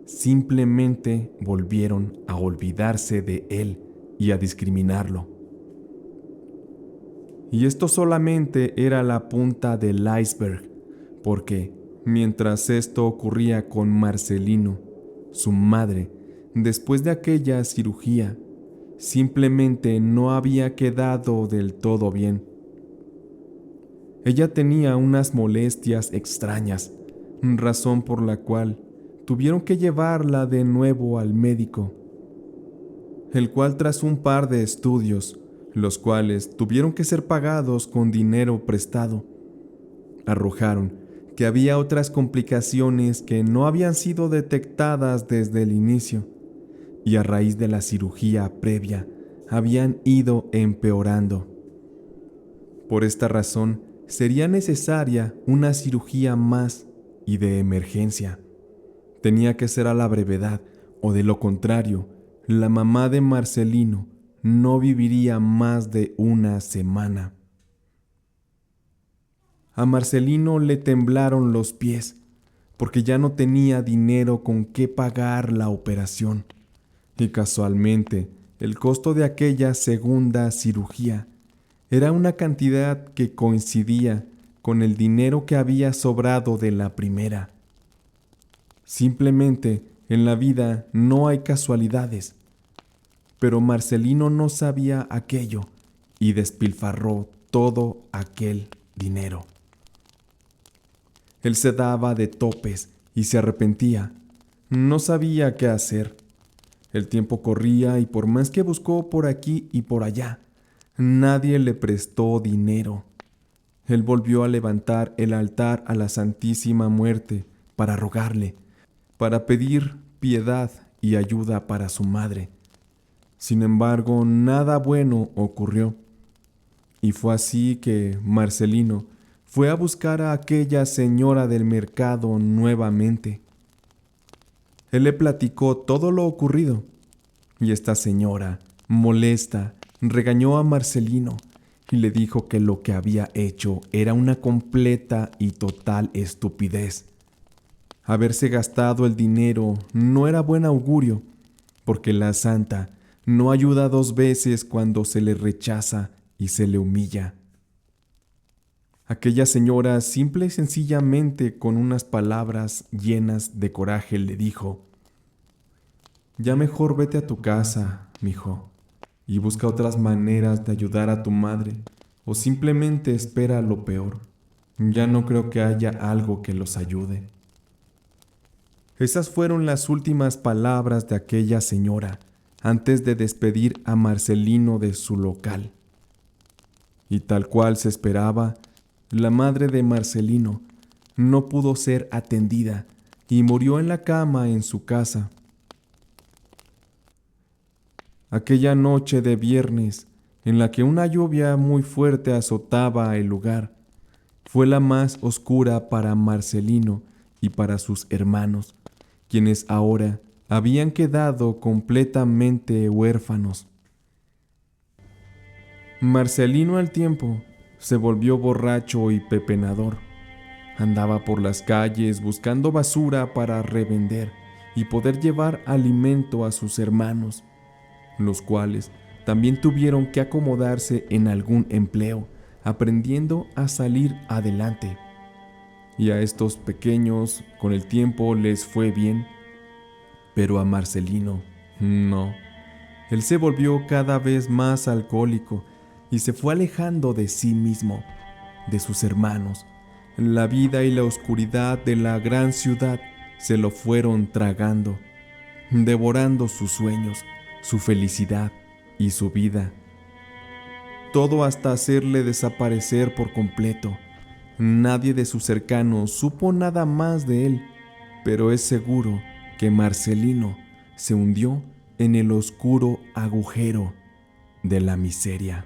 simplemente volvieron a olvidarse de él y a discriminarlo. Y esto solamente era la punta del iceberg, porque mientras esto ocurría con Marcelino, su madre, después de aquella cirugía, simplemente no había quedado del todo bien. Ella tenía unas molestias extrañas, razón por la cual tuvieron que llevarla de nuevo al médico, el cual tras un par de estudios, los cuales tuvieron que ser pagados con dinero prestado, arrojaron que había otras complicaciones que no habían sido detectadas desde el inicio y a raíz de la cirugía previa habían ido empeorando. Por esta razón, sería necesaria una cirugía más y de emergencia. Tenía que ser a la brevedad, o de lo contrario, la mamá de Marcelino no viviría más de una semana. A Marcelino le temblaron los pies, porque ya no tenía dinero con qué pagar la operación. Y casualmente, el costo de aquella segunda cirugía era una cantidad que coincidía con el dinero que había sobrado de la primera. Simplemente, en la vida no hay casualidades. Pero Marcelino no sabía aquello y despilfarró todo aquel dinero. Él se daba de topes y se arrepentía. No sabía qué hacer. El tiempo corría y por más que buscó por aquí y por allá, nadie le prestó dinero. Él volvió a levantar el altar a la Santísima Muerte para rogarle, para pedir piedad y ayuda para su madre. Sin embargo, nada bueno ocurrió. Y fue así que Marcelino fue a buscar a aquella señora del mercado nuevamente. Él le platicó todo lo ocurrido, y esta señora, molesta, regañó a Marcelino y le dijo que lo que había hecho era una completa y total estupidez. Haberse gastado el dinero no era buen augurio, porque la santa no ayuda 2 veces cuando se le rechaza y se le humilla. Aquella señora simple y sencillamente con unas palabras llenas de coraje le dijo: «Ya mejor vete a tu casa, mijo, y busca otras maneras de ayudar a tu madre, o simplemente espera lo peor. Ya no creo que haya algo que los ayude». Esas fueron las últimas palabras de aquella señora antes de despedir a Marcelino de su local. Y tal cual se esperaba, la madre de Marcelino no pudo ser atendida y murió en la cama en su casa. Aquella noche de viernes, en la que una lluvia muy fuerte azotaba el lugar, fue la más oscura para Marcelino y para sus hermanos, quienes ahora habían quedado completamente huérfanos. Marcelino al tiempo se volvió borracho y pepenador. Andaba por las calles buscando basura para revender y poder llevar alimento a sus hermanos, los cuales también tuvieron que acomodarse en algún empleo, aprendiendo a salir adelante. Y a estos pequeños con el tiempo les fue bien, pero a Marcelino no. Él se volvió cada vez más alcohólico y se fue alejando de sí mismo, de sus hermanos. La vida y la oscuridad de la gran ciudad se lo fueron tragando, devorando sus sueños, su felicidad y su vida. Todo hasta hacerle desaparecer por completo. Nadie de sus cercanos supo nada más de él, pero es seguro que Marcelino se hundió en el oscuro agujero de la miseria.